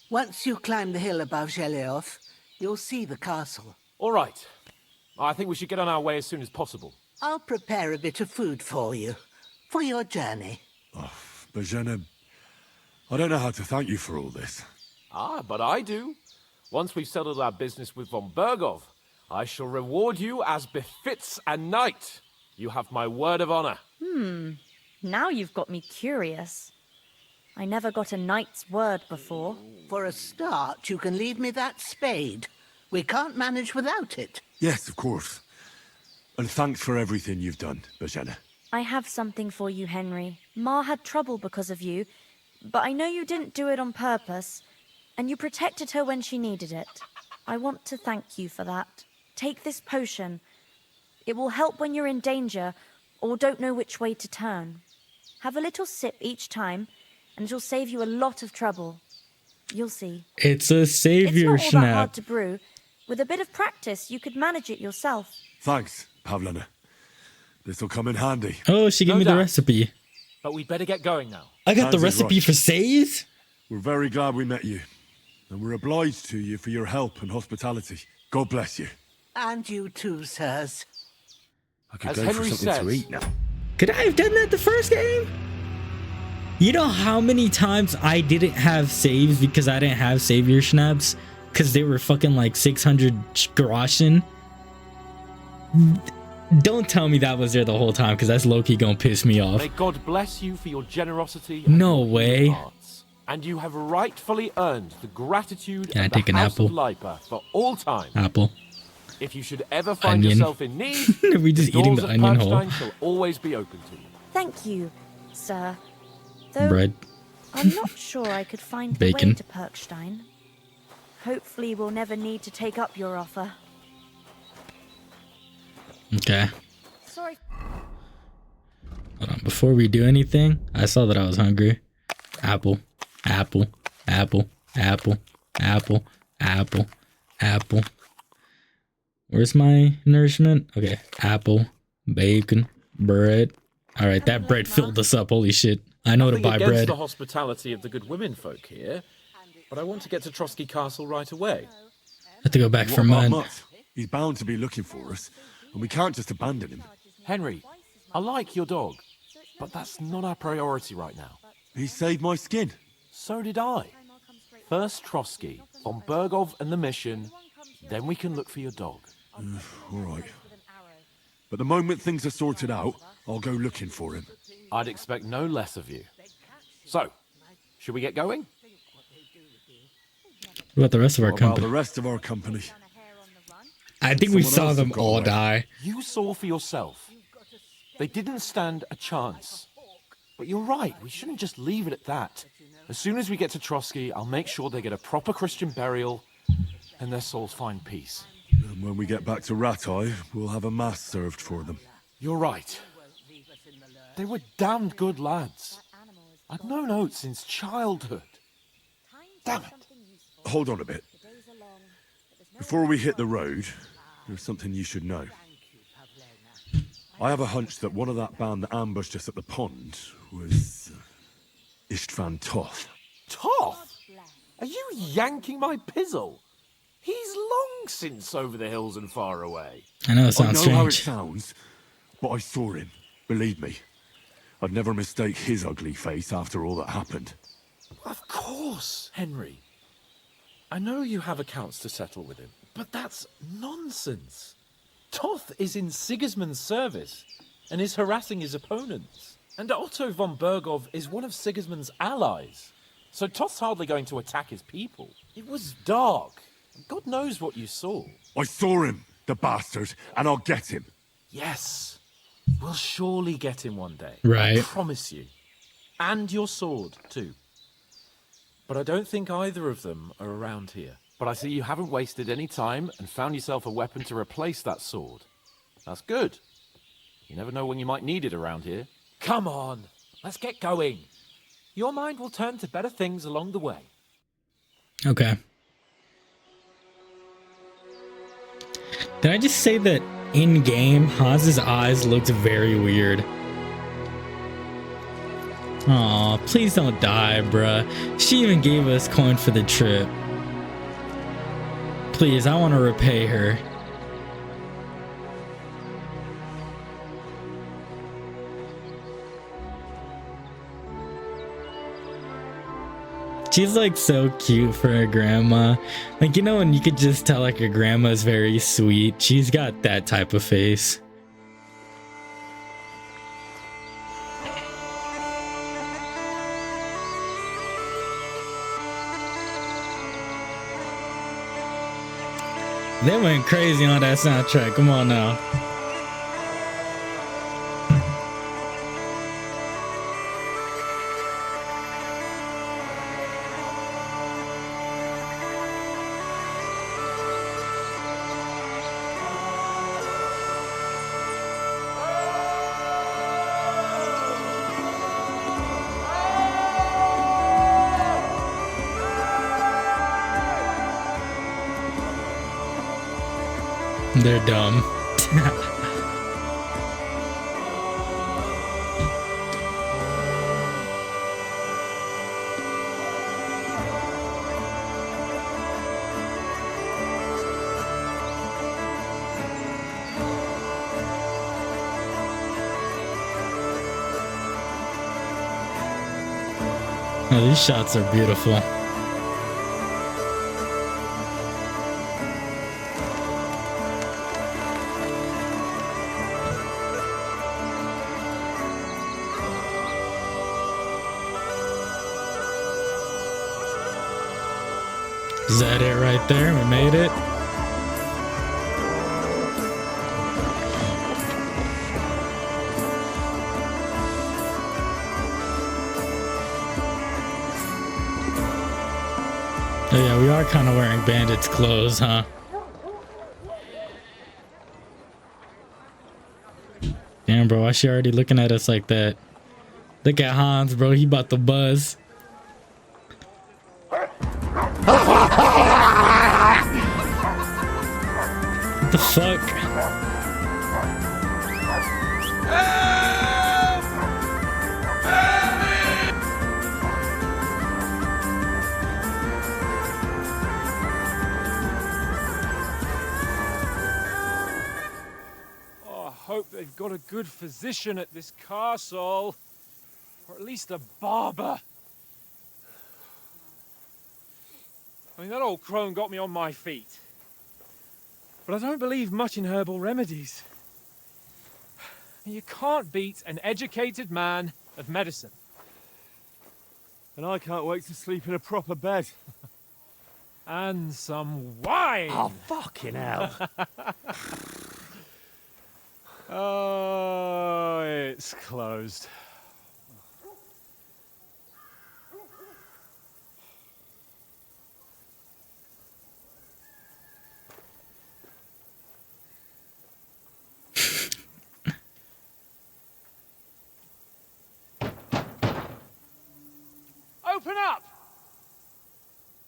Once you climb the hill above Zheleyov, you'll see the castle. All right. I think we should get on our way as soon as possible. I'll prepare a bit of food for you, for your journey. Bozhena, I don't know how to thank you for all this. But I do. Once we've settled our business with von Bergov, I shall reward you as befits a knight. You have my word of honor. Now you've got me curious. I never got a knight's word before. For a start, you can leave me that spade. We can't manage without it. Yes, of course. And thanks for everything you've done, Bozhena. I have something for you, Henry. Ma had trouble because of you, but I know you didn't do it on purpose, and you protected her when she needed it. I want to thank you for that. Take this potion. It will help when you're in danger or don't know which way to turn. Have a little sip each time, and it'll save you a lot of trouble. You'll see. It's a savior It's not all that hard snap. to brew. With a bit of practice, you could manage it yourself. Thanks, Pavlena. This'll come in handy. Oh, she gave No me the doubt. recipe. But we'd better get going now. I got the Hans is recipe right. for Says? We're very glad we met you. And we're obliged to you for your help and hospitality. God bless you. And you too, sirs. I could As go Henry for something to says, eat now. Could I have done that the first game? You know how many times I didn't have saves because I didn't have savior schnapps? Because they were fucking like 600 groschen? Don't tell me that was there the whole time, because that's low-key gonna piss me off. May God bless you for your generosity and No your way. good hearts. And you have rightfully earned the gratitude Can I of take the an House apple? of Lipa for all time. Apple. If you should ever find Onion. yourself in need, Are we just the eating doors the of onion whole? Perkstein shall always be open to you. Thank you, sir. Though Bread. I'm not sure I could find the way Bacon. to Perkstein. Hopefully we'll never need to take up your offer. Okay. Sorry. Hold on. Before we do anything, I saw that I was hungry. Apple. Apple. Apple. Apple. Apple. Apple. Apple. Where's my nourishment? Okay. Apple. Bacon. Bread. Alright, that bread filled us up. Holy shit. I know to Nothing buy against bread. the hospitality of the good women folk here, but I want to get to Trotsky Castle right away. I have to go back What for about mine. Mutt? He's bound to be looking for us, and we can't just abandon him. Henry, I like your dog, but that's not our priority right now. He saved my skin. So did I. First Trotsky, von Bergov and the mission, then we can look for your dog. All right. But the moment things are sorted out, I'll go looking for him. I'd expect no less of you. So, should we get going? What about the rest of our What about the company? rest of our company? I think we Someone saw else them have got all away. die. You saw for yourself. They didn't stand a chance. But you're right, we shouldn't just leave it at that. As soon as we get to Trotsky, I'll make sure they get a proper Christian burial and their souls find peace. And when we get back to Ratai, we'll have a mass served for them. You're right. They were damned good lads. I'd known Oates since childhood. Damn it. Hold on a bit. Before we hit the road, there's something you should know. I have a hunch that one of that band that ambushed us at the pond was Istvan Toth. Toth? Are you yanking my pizzle? He's long since over the hills and far away. I know it I sounds know how it strange. sounds, but I saw him. Believe me. I'd never mistake his ugly face after all that happened. Of course, Henry. I know you have accounts to settle with him, but that's nonsense. Toth is in Sigismund's service and is harassing his opponents. And Otto von Bergov is one of Sigismund's allies. So Toth's hardly going to attack his people. It was dark. God knows what you saw. I saw him, the bastard, and I'll get him. Yes. We'll surely get him one day. Right. I promise you. And your sword, too. But I don't think either of them are around here. But I see you haven't wasted any time and found yourself a weapon to replace that sword. That's good. You never know when you might need it around here. Come on, let's get going. Your mind will turn to better things along the way. Okay. Did I just say that in game, Haz's eyes looked very weird? Aw, please don't die, bruh. She even gave us coin for the trip. Please, I want to repay her. She's like so cute for her grandma. Like, you know, when you could just tell like her grandma's very sweet. She's got that type of face. They went crazy on that soundtrack. Come on now. They're dumb. Oh, these shots are beautiful. Is that it right there? We made it. Oh yeah, we are kind of wearing bandits' clothes, huh? Damn, bro, why she already looking at us like that? Look at Hans, bro. He about to buzz. What the fuck? Oh, I hope they've got a good physician at this castle. Or at least a barber. I mean, that old crone got me on my feet. But I don't believe much in herbal remedies. You can't beat an educated man of medicine. And I can't wait to sleep in a proper bed. And some wine! Oh, fucking hell. Oh, it's closed. Open up!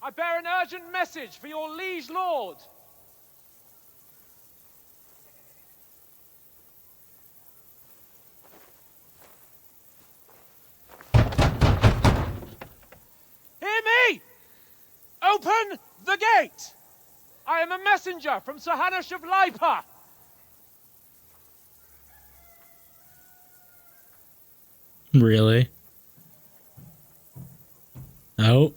I bear an urgent message for your liege lord. Hear me! Open the gate! I am a messenger from Sir Hanush of Lipa. Really? Oh.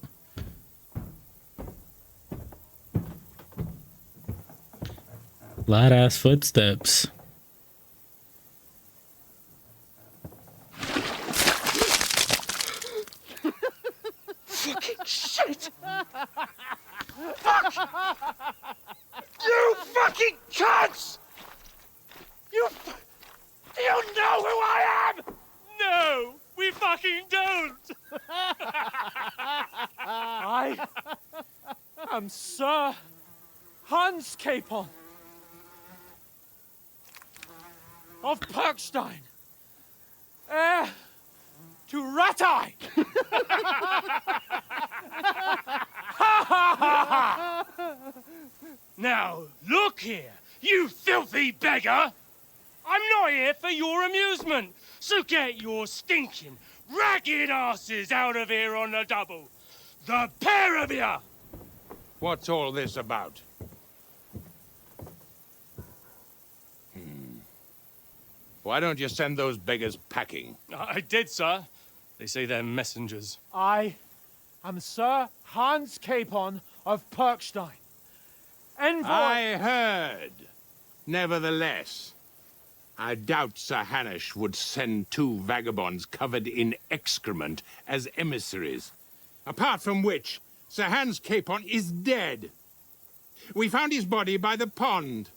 Loud ass footsteps. Fucking shit! Fuck! You fucking cunts! You know who I am? No, we fucking don't! I am Sir Hans Capon of Perkstein, heir to Ratai. Now, look here, you filthy beggar! I'm not here for your amusement, so get your stinking, ragged asses out of here on the double. The pair of you! What's all this about? Why don't you send those beggars packing? I did, sir. They say they're messengers. I am Sir Hans Capon of Perkstein. Envoy... I heard. Nevertheless, I doubt Sir Hanush would send two vagabonds covered in excrement as emissaries. Apart from which, Sir Hans Capon is dead. We found his body by the pond.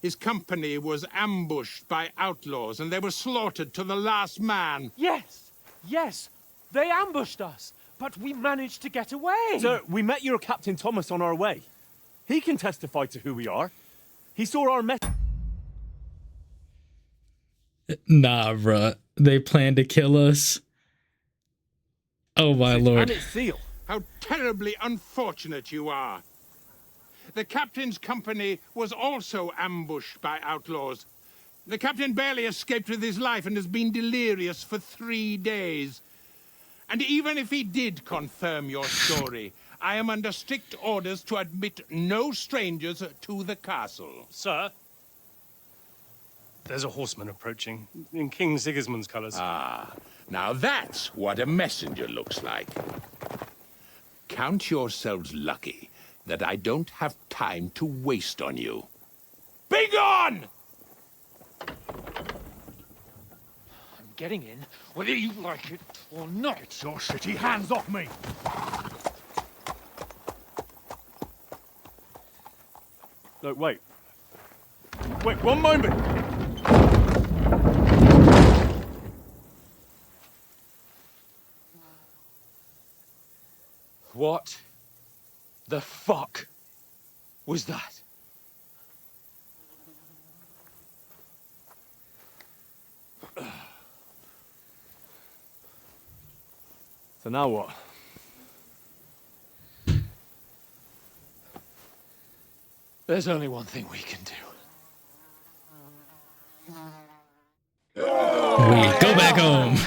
His company was ambushed by outlaws, and they were slaughtered to the last man. Yes, yes, they ambushed us, but we managed to get away. Sir, we met your Captain Thomas on our way. He can testify to who we are. He saw our message. Nah, bruh. They plan to kill us. Oh my lord. And it's sealed. How terribly unfortunate you are. The captain's company was also ambushed by outlaws. The captain barely escaped with his life and has been delirious for 3 days. And even if he did confirm your story, I am under strict orders to admit no strangers to the castle. Sir, there's a horseman approaching in King Sigismund's colours. Ah, Now that's what a messenger looks like. Count yourselves lucky that I don't have time to waste on you. Be gone! I'm getting in, whether you like it or not. Get your shitty hands off me! Look, wait. Wait, one moment! What the fuck was that? So now what? There's only one thing we can do. We go back home.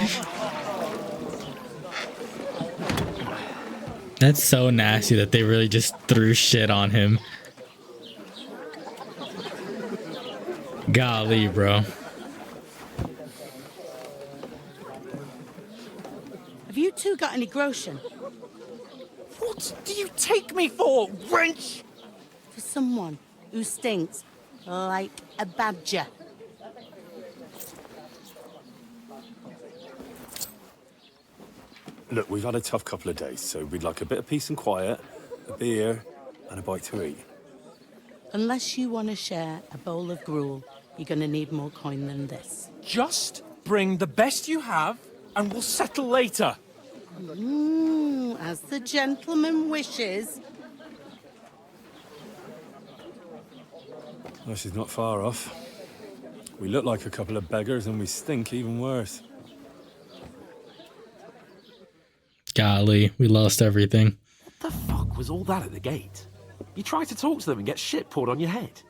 That's so nasty that they really just threw shit on him. Golly, bro. Have you two got any groschen? What do you take me for, wench? For someone who stinks like a badger. Look, we've had a tough couple of days, so we'd like a bit of peace and quiet, a beer, and a bite to eat. Unless you want to share a bowl of gruel, you're going to need more coin than this. Just bring the best you have, and we'll settle later. As the gentleman wishes. Well, she's not far off. We look like a couple of beggars, and we stink even worse. Golly, we lost everything. What the fuck was all that at the gate? You try to talk to them and get shit poured on your head.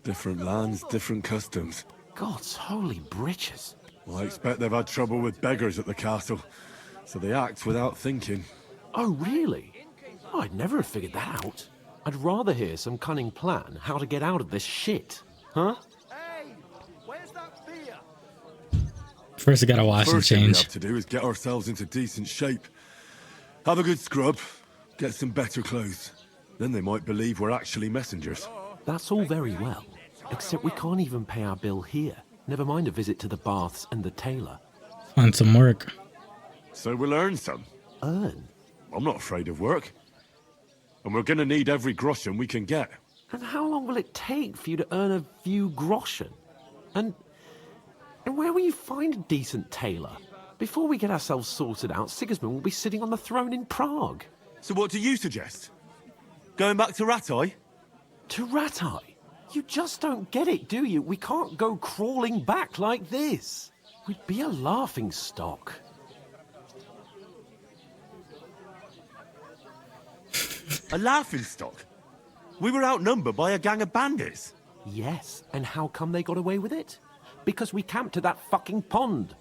Different lands, different customs. God's holy britches. Well, I expect they've had trouble with beggars at the castle, so they act without thinking. Oh, really? Oh, I'd never have figured that out. I'd rather hear some cunning plan how to get out of this shit. Huh? First, I gotta wash and First thing we change. have to do is get ourselves into decent shape. Have a good scrub, get some better clothes. Then they might believe we're actually messengers. That's all very well, except we can't even pay our bill here. Never mind a visit to the baths and the tailor. Find some work. So we'll earn some. Earn? I'm not afraid of work. And we're gonna need every groschen we can get. And how long will it take for you to earn a few groschen? And where will you find a decent tailor? Before we get ourselves sorted out, Sigismund will be sitting on the throne in Prague. So what do you suggest? Going back to Ratai? To Ratai? You just don't get it, do you? We can't go crawling back like this. We'd be a laughing stock. A laughing stock? We were outnumbered by a gang of bandits. Yes, and how come they got away with it? Because we camped at that fucking pond.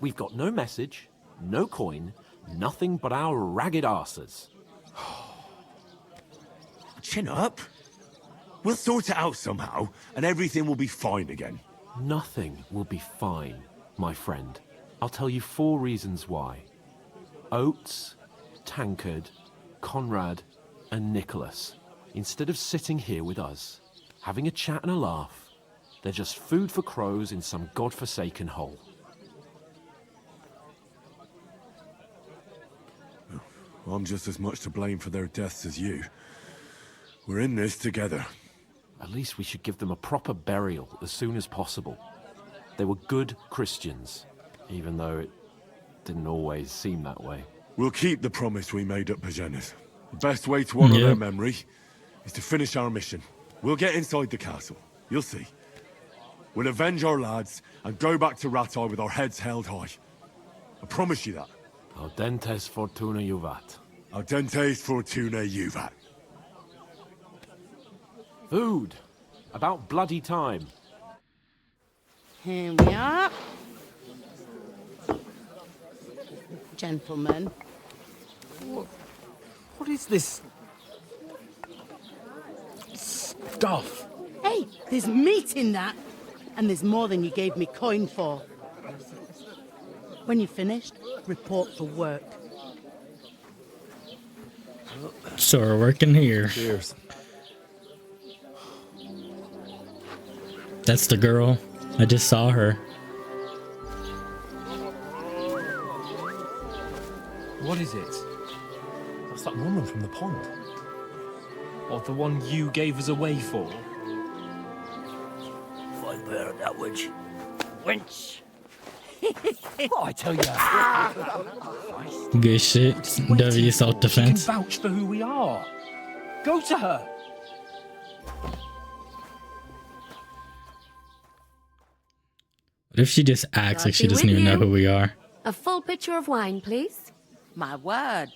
We've got no message, no coin, nothing but our ragged arses. Chin up. We'll sort it out somehow, and everything will be fine again. Nothing will be fine, my friend. I'll tell you 4 reasons why. Oates, Tankard, Conrad, and Nicholas, instead of sitting here with us, having a chat and a laugh, they're just food for crows in some godforsaken hole. I'm just as much to blame for their deaths as you. We're in this together. At least we should give them a proper burial as soon as possible. They were good Christians, even though it didn't always seem that way. We'll keep the promise we made at Pagenas. The best way to honor their memory is to finish our mission. We'll get inside the castle. You'll see. We'll avenge our lads and go back to Ratai with our heads held high. I promise you that. Audentes fortuna juvat. Audentes fortuna juvat. Food. About bloody time. Here we are. Gentlemen. What is this stuff? Hey, there's meat in that. And there's more than you gave me coin for. When you're finished, report for work. So we're working here. Cheers. That's the girl. I just saw her. What is it? That's that woman from the pond. Or the one you gave us away for? Find bear that witch. Wench. What I tell you. Good shit. W self-defense. She can vouch for who we are. Go to her. What if she just acts like she doesn't even know who we are? A full pitcher of wine, please. My word.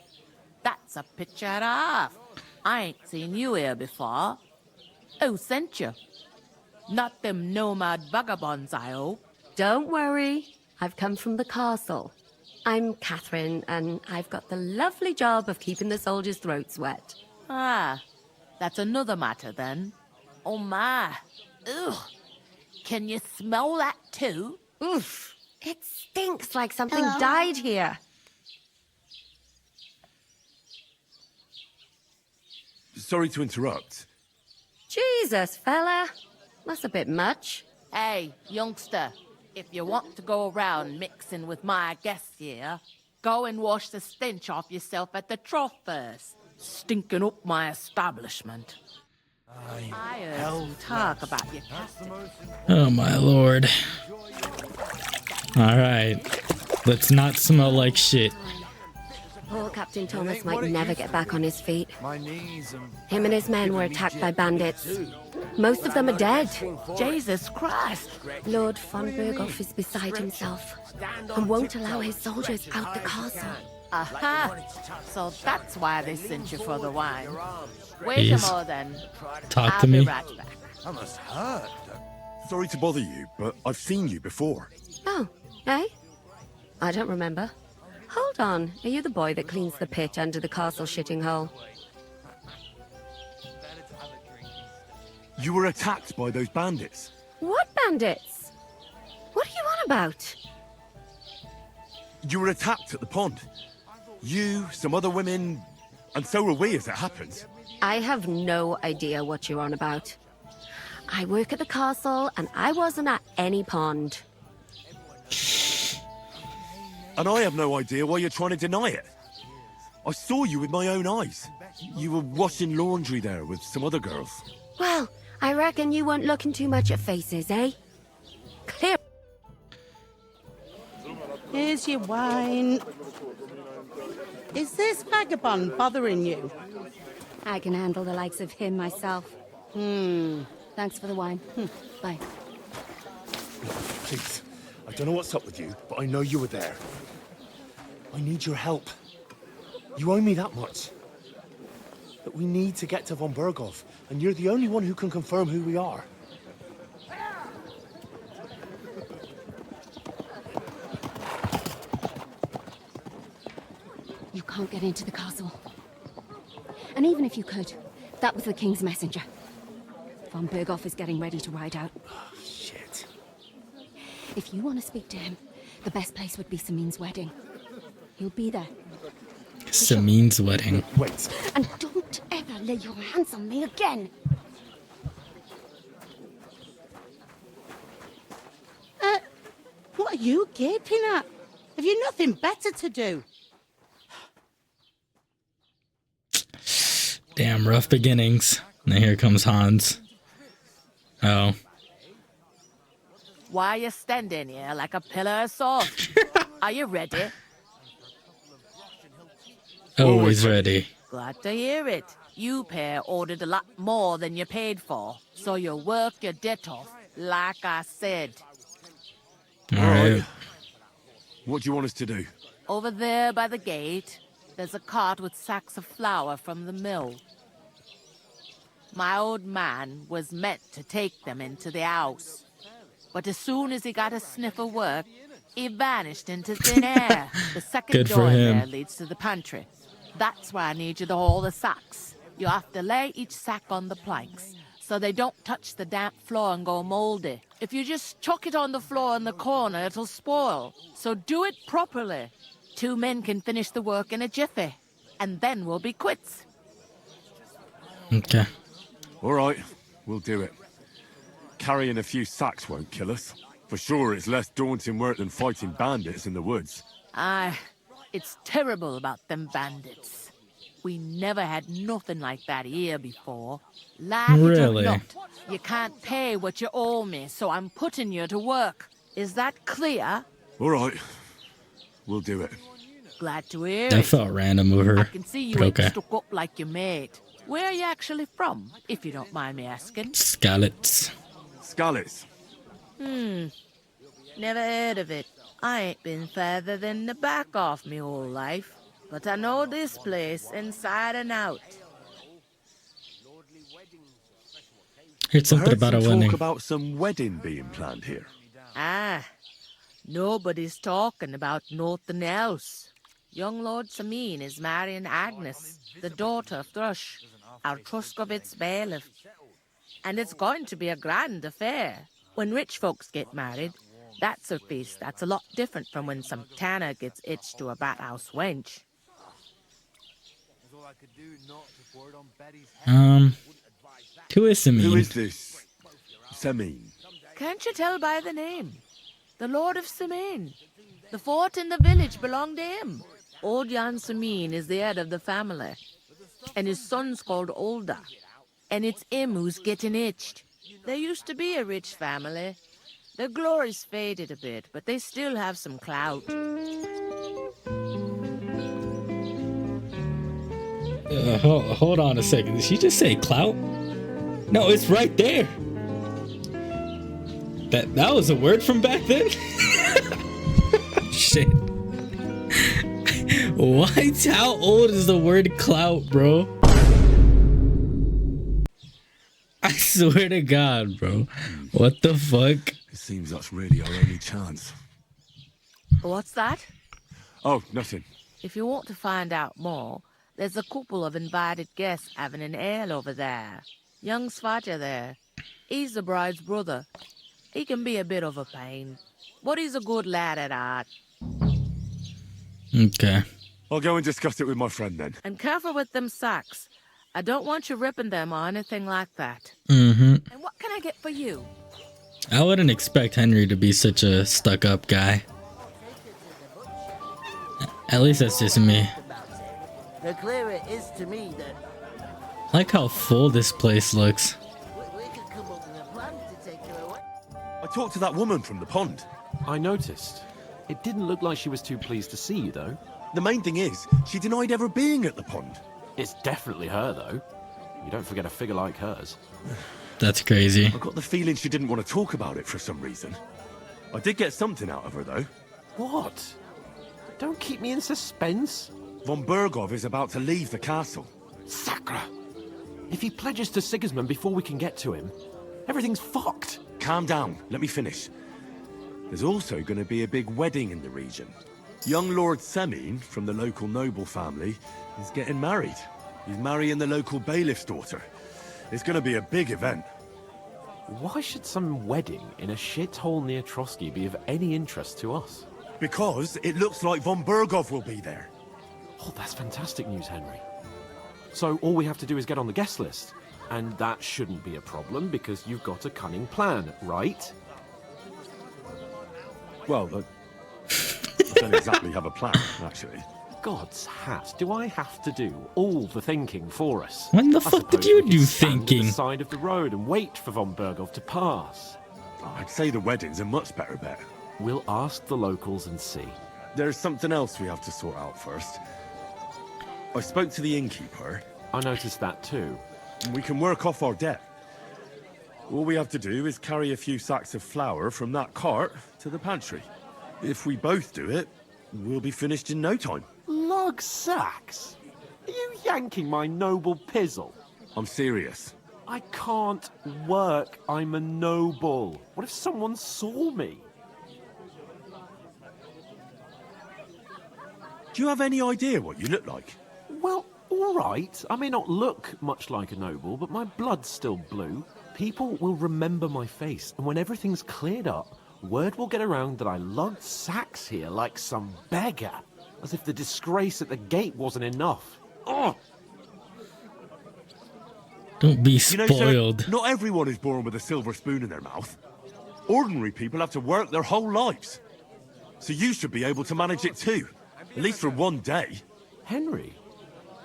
That's a picture and a half. I ain't seen you here before. Who sent you? Not them nomad vagabonds, I hope. Don't worry. I've come from the castle. I'm Catherine, and I've got the lovely job of keeping the soldiers' throats wet. Ah, that's another matter then. Oh my. Ugh. Can you smell that too? Oof. It stinks like something died here. Sorry to interrupt. Jesus, fella. That's a bit much. Hey, youngster. If you want to go around mixing with my guests here, go and wash the stench off yourself at the trough first. Stinking up my establishment. I heard you talk about your captain. Oh my lord. Alright. Let's not smell like shit. Poor Captain Thomas might never get back on his feet. Him and his men were attacked by bandits. Most of them are dead. Jesus Christ! Lord von Berghoff is beside himself and won't allow his soldiers out the castle. Aha! So that's why they sent you for the wine. Wait Please. a more then. Talk I'll to be me. right back. I must hurt. Sorry to bother you, but I've seen you before. Oh, eh? I don't remember. Hold on, are you the boy that cleans the pit under the castle shitting hole? You were attacked by those bandits. What bandits? What are you on about? You were attacked at the pond. You, some other women, and so were we as it happens. I have no idea what you're on about. I work at the castle, and I wasn't at any pond. And I have no idea why you're trying to deny it. I saw you with my own eyes. You were washing laundry there with some other girls. Well, I reckon you weren't looking too much at faces, eh? Clear. Here's your wine. Is this vagabond bothering you? I can handle the likes of him myself. Thanks for the wine. Bye. Please, I don't know what's up with you, but I know you were there. I need your help. You owe me that much. But we need to get to von Berghoff, and you're the only one who can confirm who we are. You can't get into the castle. And even if you could, that was the King's messenger. Von Berghoff is getting ready to ride out. Oh, shit. If you want to speak to him, the best place would be Samin's wedding. He'll be there. Samin's wedding. Wait. And don't ever lay your hands on me again. What are you gaping at? Have you nothing better to do? Damn, rough beginnings. Now here comes Hans. Oh. Why are you standing here like a pillar of salt? Are you ready? Always ready. Glad to hear it. You pair ordered a lot more than you paid for, so you work your debt off, like I said. Alright. What do you want us to do? Over there by the gate, there's a cart with sacks of flour from the mill. My old man was meant to take them into the house. But as soon as he got a sniff of work, he vanished into thin air. The second Good for door him. there leads to the pantry. That's why I need you to haul the sacks. You have to lay each sack on the planks, so they don't touch the damp floor and go moldy. If you just chuck it on the floor in the corner, it'll spoil. So do it properly. 2 men can finish the work in a jiffy, and then we'll be quits. Okay. All right, we'll do it. Carrying a few sacks won't kill us. For sure, it's less daunting work than fighting bandits in the woods. Aye, it's terrible about them bandits. We never had nothing like that here before. Like Really? it or not, you can't pay what you owe me, so I'm putting you to work. Is that clear? All right, we'll do it. Glad to hear That it. felt random of her. I can see you But ain't okay. stuck up like your mate. Where are you actually from, if you don't mind me asking? Scallots. Scallots? Never heard of it. I ain't been further than the back off me whole life. But I know this place inside and out. Heard something about a some wedding. talk about some wedding being planned here. Ah, nobody's talking about nothing else. Young Lord Sameen is marrying Agnes, the daughter of Thrush, our Truscovitz bailiff. And it's going to be a grand affair. When rich folks get married, that's a feast that's a lot different from when some tanner gets itched to a bat-house wench. Who is Sameen? Who is this Sameen? Can't you tell by the name? The Lord of Sameen. The fort and the village belong to him. Old Jan Sameen is the head of the family. And his son's called Olda. And it's him who's getting itched. There used to be a rich family. Their glory's faded a bit, but they still have some clout. Hold on a second. Did she just say clout? No, it's right there. That was a word from back then? Shit. What? How old is the word clout, bro? I swear to God, bro. What the fuck? It seems that's really our only chance. What's that? Oh, nothing. If you want to find out more, there's a couple of invited guests having an ale over there. Young Svaja there. He's the bride's brother. He can be a bit of a pain, but he's a good lad at heart. Okay. I'll go and discuss it with my friend then. And careful with them sacks. I don't want you ripping them or anything like that. Mm-hmm. And what can I get for you? I wouldn't expect Henry to be such a stuck-up guy. At least that's just me. The clearer it is to me that I like how full this place looks. we could come up with a plan to take her away. I talked to that woman from the pond. I noticed. It didn't look like she was too pleased to see you, though. The main thing is, she denied ever being at the pond. It's definitely her, though. You don't forget a figure like hers. That's crazy. I got the feeling she didn't want to talk about it for some reason. I did get something out of her, though. What? Don't keep me in suspense. Von Bergov is about to leave the castle. Sacra! If he pledges to Sigismund before we can get to him, everything's fucked. Calm down, let me finish. There's also going to be a big wedding in the region. Young Lord Semine, from the local noble family, is getting married. He's marrying the local bailiff's daughter. It's going to be a big event. Why should some wedding in a shithole near Trotsky be of any interest to us? Because it looks like Von Bergov will be there. Oh, that's fantastic news, Henry. So all we have to do is get on the guest list. And that shouldn't be a problem because you've got a cunning plan, right? Well, I don't exactly have a plan, actually. God's hat, do I have to do all the thinking for us? When the I fuck did suppose you we could do stand at thinking? the side of the road and wait for Von Bergov to pass. I'd say the wedding's a much better bet. We'll ask the locals and see. There's something else we have to sort out first. I spoke to the innkeeper. I noticed that too. We can work off our debt. All we have to do is carry a few sacks of flour from that cart to the pantry. If we both do it, we'll be finished in no time. Lug sacks? Are you yanking my noble pizzle? I'm serious. I can't work. I'm a noble. What if someone saw me? Do you have any idea what you look like? Well, all right. I may not look much like a noble, but my blood's still blue. People will remember my face, and when everything's cleared up, word will get around that I lugged sacks here like some beggar, as if the disgrace at the gate wasn't enough. Oh! Don't be You know, spoiled. sir, not everyone is born with a silver spoon in their mouth. Ordinary people have to work their whole lives. So you should be able to manage it too, at least for one day. Henry,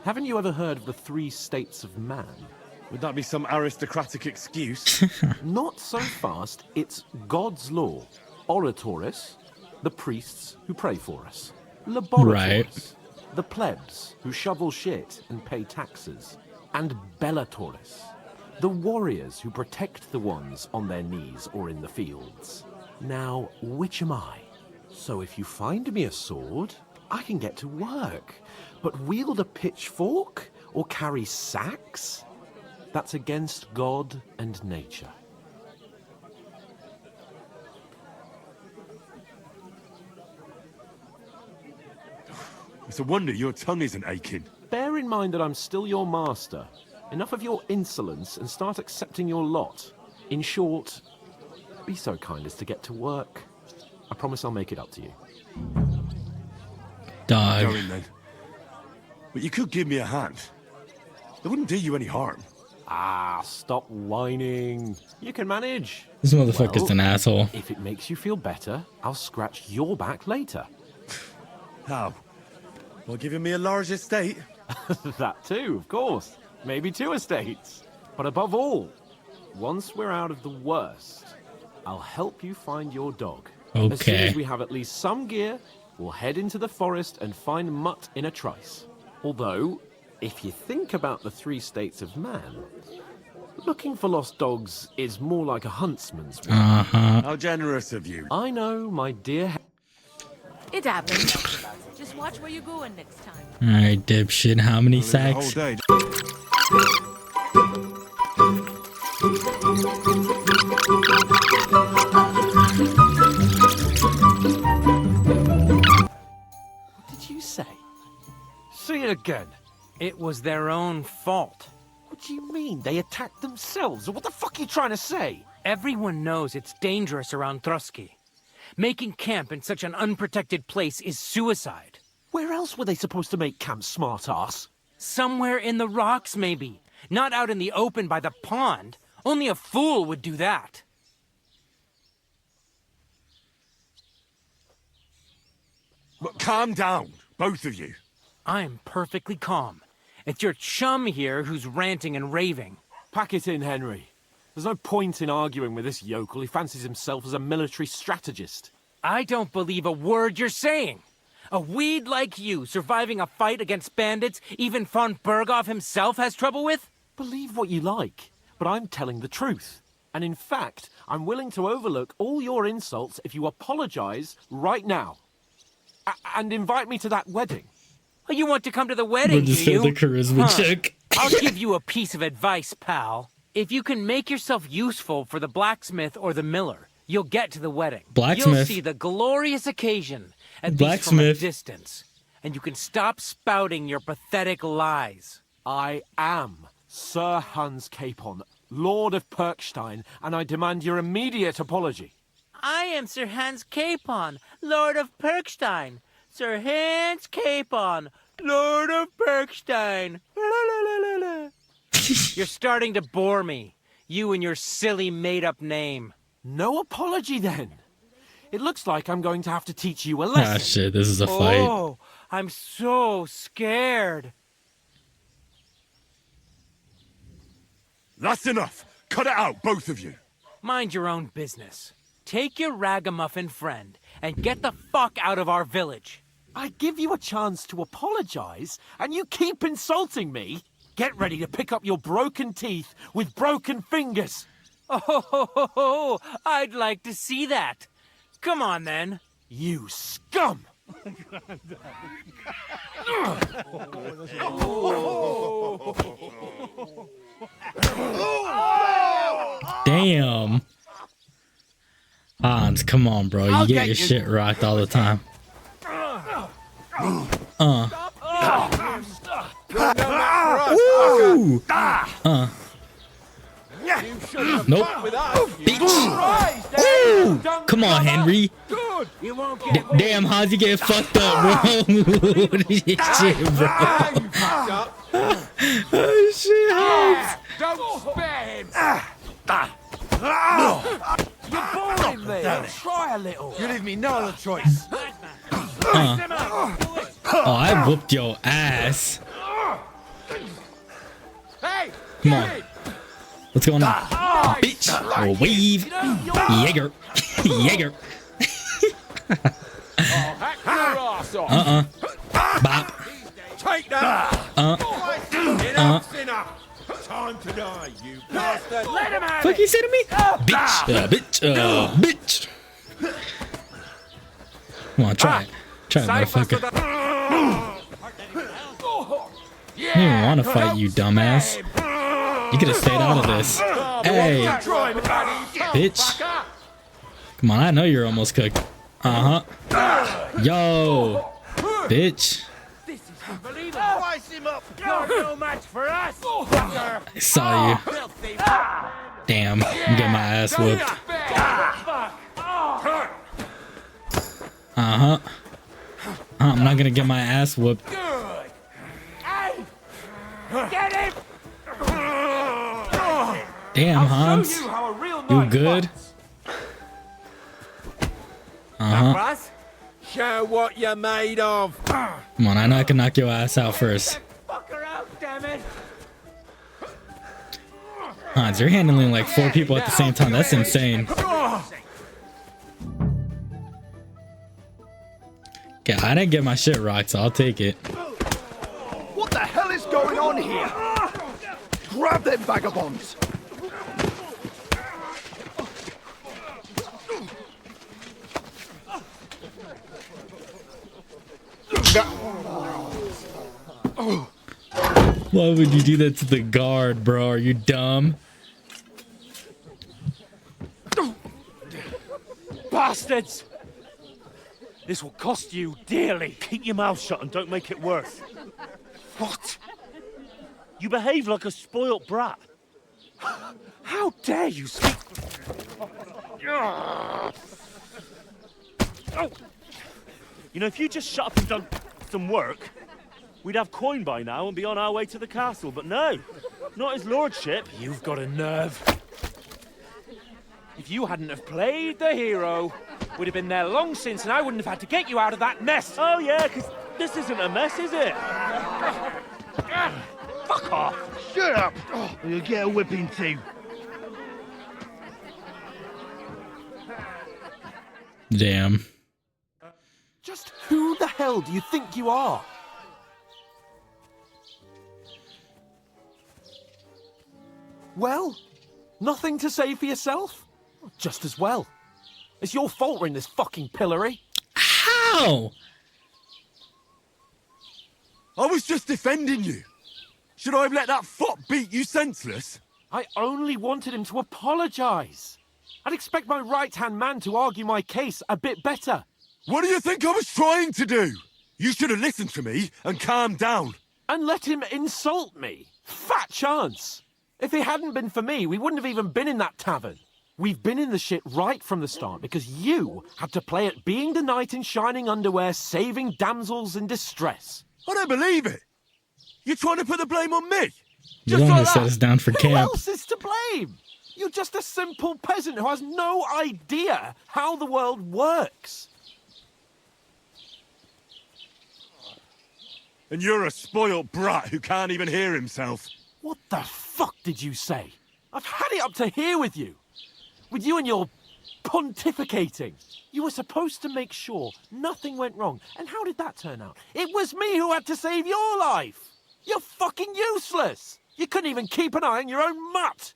haven't you ever heard of the 3 states of man? Would that be some aristocratic excuse? Not so fast. It's God's law. Oratoris, the priests who pray for us. Laboratories, Right. the plebs who shovel shit and pay taxes. And Bellatoris, the warriors who protect the ones on their knees or in the fields. Now, which am I? So if you find me a sword, I can get to work. But wield a pitchfork or carry sacks? That's against God and nature. It's a wonder your tongue isn't aching. Bear in mind that I'm still your master. Enough of your insolence and start accepting your lot. In short, be so kind as to get to work. I promise I'll make it up to you. Dog. Go in then. But you could give me a hand. It wouldn't do you any harm. Ah, stop whining. You can manage. This motherfucker's an asshole. If it makes you feel better, I'll scratch your back later. How? Well, giving me a large estate? That too, of course. Maybe 2 estates. But above all, once we're out of the worst, I'll help you find your dog. As soon Okay. as we have at least some gear, we'll head into the forest and find Mutt in a trice. Although, if you think about the 3 states of man, looking for lost dogs is more like a huntsman's work. How generous of you. I know, my dear. It happens. Just watch where you're going next time. Alright, dipshit. How many sacks? What did you say? Say it again. It was their own fault. What do you mean? They attacked themselves? What the fuck are you trying to say? Everyone knows it's dangerous around Trotsky. Making camp in such an unprotected place is suicide. Where else were they supposed to make camp, smart-ass? Somewhere in the rocks, maybe. Not out in the open by the pond. Only a fool would do that. But calm down, both of you. I'm perfectly calm. It's your chum here who's ranting and raving. Pack it in, Henry. There's no point in arguing with this yokel. He fancies himself as a military strategist. I don't believe a word you're saying. A weed like you surviving a fight against bandits even von Berghoff himself has trouble with? Believe what you like, but I'm telling the truth. And in fact, I'm willing to overlook all your insults if you apologize right now. And invite me to that wedding. Oh, you want to come to the wedding, We'll just do you? say the charisma check. I'll give you a piece of advice, pal. If you can make yourself useful for the blacksmith or the miller, you'll get to the wedding. Blacksmith. You'll see the glorious occasion, at least from a Blacksmith. distance. And you can stop spouting your pathetic lies. I am Sir Hans Capon, Lord of Perkstein, and I demand your immediate apology. I am Sir Hans Capon, Lord of Perkstein. Sir Hans Capon, Lord of Perkstein. You're starting to bore me. You and your silly made-up name. No apology, then. It looks like I'm going to have to teach you a lesson. Ah, shit. This is a fight. Oh, I'm so scared. That's enough. Cut it out, both of you. Mind your own business. Take your ragamuffin friend and get the fuck out of our village. I give you a chance to apologize, and you keep insulting me. Get ready to pick up your broken teeth with broken fingers. Oh, I'd like to see that. Come on, then. You scum! Damn. Hans, come on, bro. You get your shit rocked all the time. Ooh. Nope. Bitch. Ooh. Come on, Henry. Damn, Hans, you get fucked up, bro. Shit, bro. Oh, shit, Hans. Don't spare him! You're boring me! Try a little! You leave me no other choice! Oh, I whooped your ass. Hey! Come on. What's going on? Bitch. Oh, wave. Jaeger. Jaeger. Bop. Take that! Enough's enough! Time to die, you bastard! Let him have Fuck you say to me? Bitch. Bitch. Bitch. Come on, try it. Try it, motherfucker. I didn't even want to fight you, dumbass. You could have stayed out of this. Hey. Bitch. Come on, I know you're almost cooked. Yo. Bitch. No match for us! I saw you. Damn. I'm getting my ass whooped. I'm not gonna get my ass whooped. Get him! Damn, Hans. You good? Show what you're made of. Come on, I know I can knock your ass out first. Hans, you're handling like 4 people at the same time. That's insane. Yeah, I didn't get my shit rocked, so I'll take it. What the hell is going on here? Grab them vagabonds! Why would you do that to the guard, bro? Are you dumb? Bastards! This will cost you dearly. Keep your mouth shut and don't make it worse. What? You behave like a spoilt brat. How dare you speak? You know, if you just shut up and done some work, we'd have coin by now and be on our way to the castle. But no, not his lordship. You've got a nerve. If you hadn't have played the hero, we'd have been there long since, and I wouldn't have had to get you out of that mess. Oh yeah, because this isn't a mess, is it? Fuck off! Shut up! Oh, you'll get a whipping too. Damn. Just who the hell do you think you are? Well, nothing to say for yourself? Just as well. It's your fault we're in this fucking pillory. How? I was just defending you. Should I have let that fop beat you senseless? I only wanted him to apologise. I'd expect my right-hand man to argue my case a bit better. What do you think I was trying to do? You should have listened to me and calmed down. And let him insult me. Fat chance. If it hadn't been for me, we wouldn't have even been in that tavern. We've been in the shit right from the start because you had to play at being the knight in shining underwear, saving damsels in distress. I don't believe it. You're trying to put the blame on me. You want to set us down for Who camp. else is to blame? You're just a simple peasant who has no idea how the world works. And you're a spoilt brat who can't even hear himself. What the fuck did you say? I've had it up to here with you. With you and your pontificating. You were supposed to make sure nothing went wrong. And how did that turn out? It was me who had to save your life. You're fucking useless. You couldn't even keep an eye on your own mutt.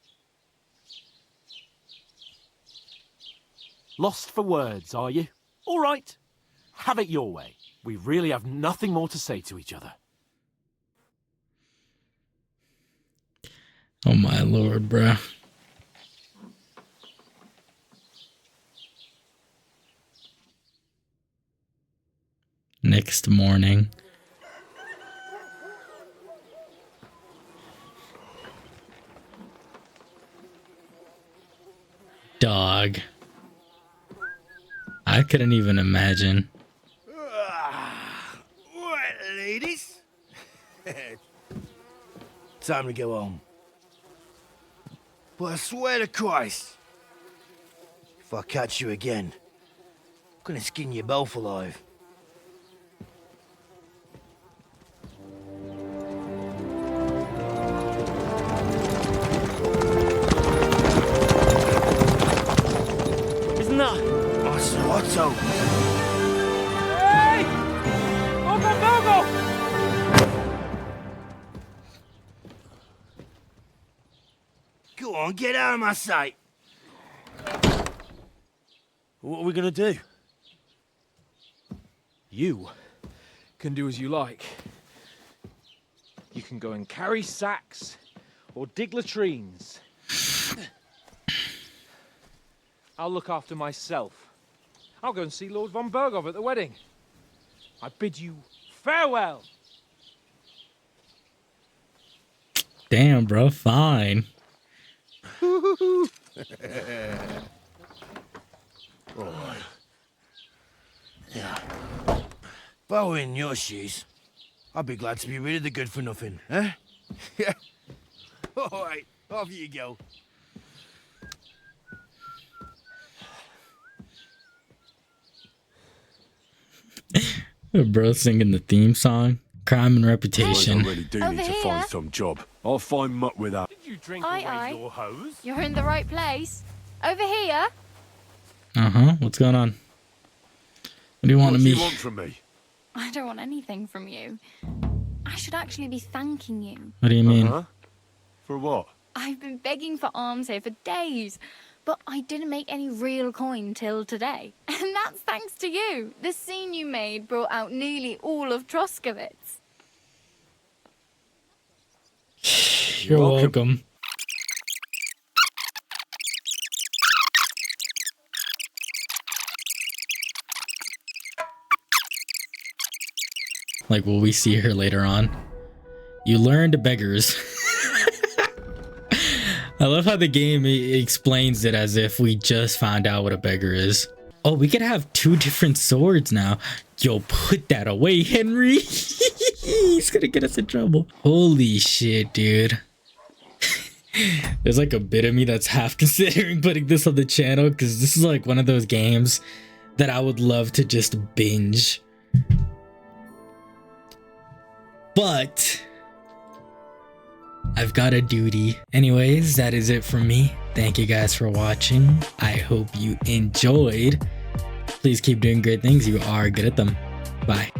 Lost for words, are you? All right. Have it your way. We really have nothing more to say to each other. Oh my lord, bruh. Next morning. Dog. I couldn't even imagine. Right, ladies. Time to go home. But I swear to Christ, if I catch you again, I'm gonna skin you both alive. Isn't that? Otto. Hey! Go! Go on, get out of my sight. What are we gonna do? You can do as you like. You can go and carry sacks or dig latrines. I'll look after myself. I'll go and see Lord von Berghoff at the wedding. I bid you farewell. Damn, bro, fine. Alright. Yeah. If I were in your shoes, I'd be glad to be rid of the good for nothing, eh? Yeah. Alright, off you go. Bro singing the theme song. Crime and Reputation. I really do need to find some job. I'll find muck with that. Did you drink Aye. your hose? You're in the right place. Over here. What's going on? What do you want of me? What do you want from me? I don't want anything from you. I should actually be thanking you. What do you mean? For what? I've been begging for alms here for days, but I didn't make any real coin till today. And that's thanks to you. The scene you made brought out nearly all of Troskowitz. You're welcome. Like, will we see her later on? You learned beggars. I love how the game explains it as if we just found out what a beggar is. Oh, we could have 2 different swords now. Yo, put that away, Henry. He's gonna get us in trouble. Holy shit, dude. There's like a bit of me that's half considering putting this on the channel because this is like one of those games that I would love to just binge. But I've got a duty. Anyways, that is it from me. Thank you guys for watching. I hope you enjoyed. Please keep doing great things. You are good at them. Bye.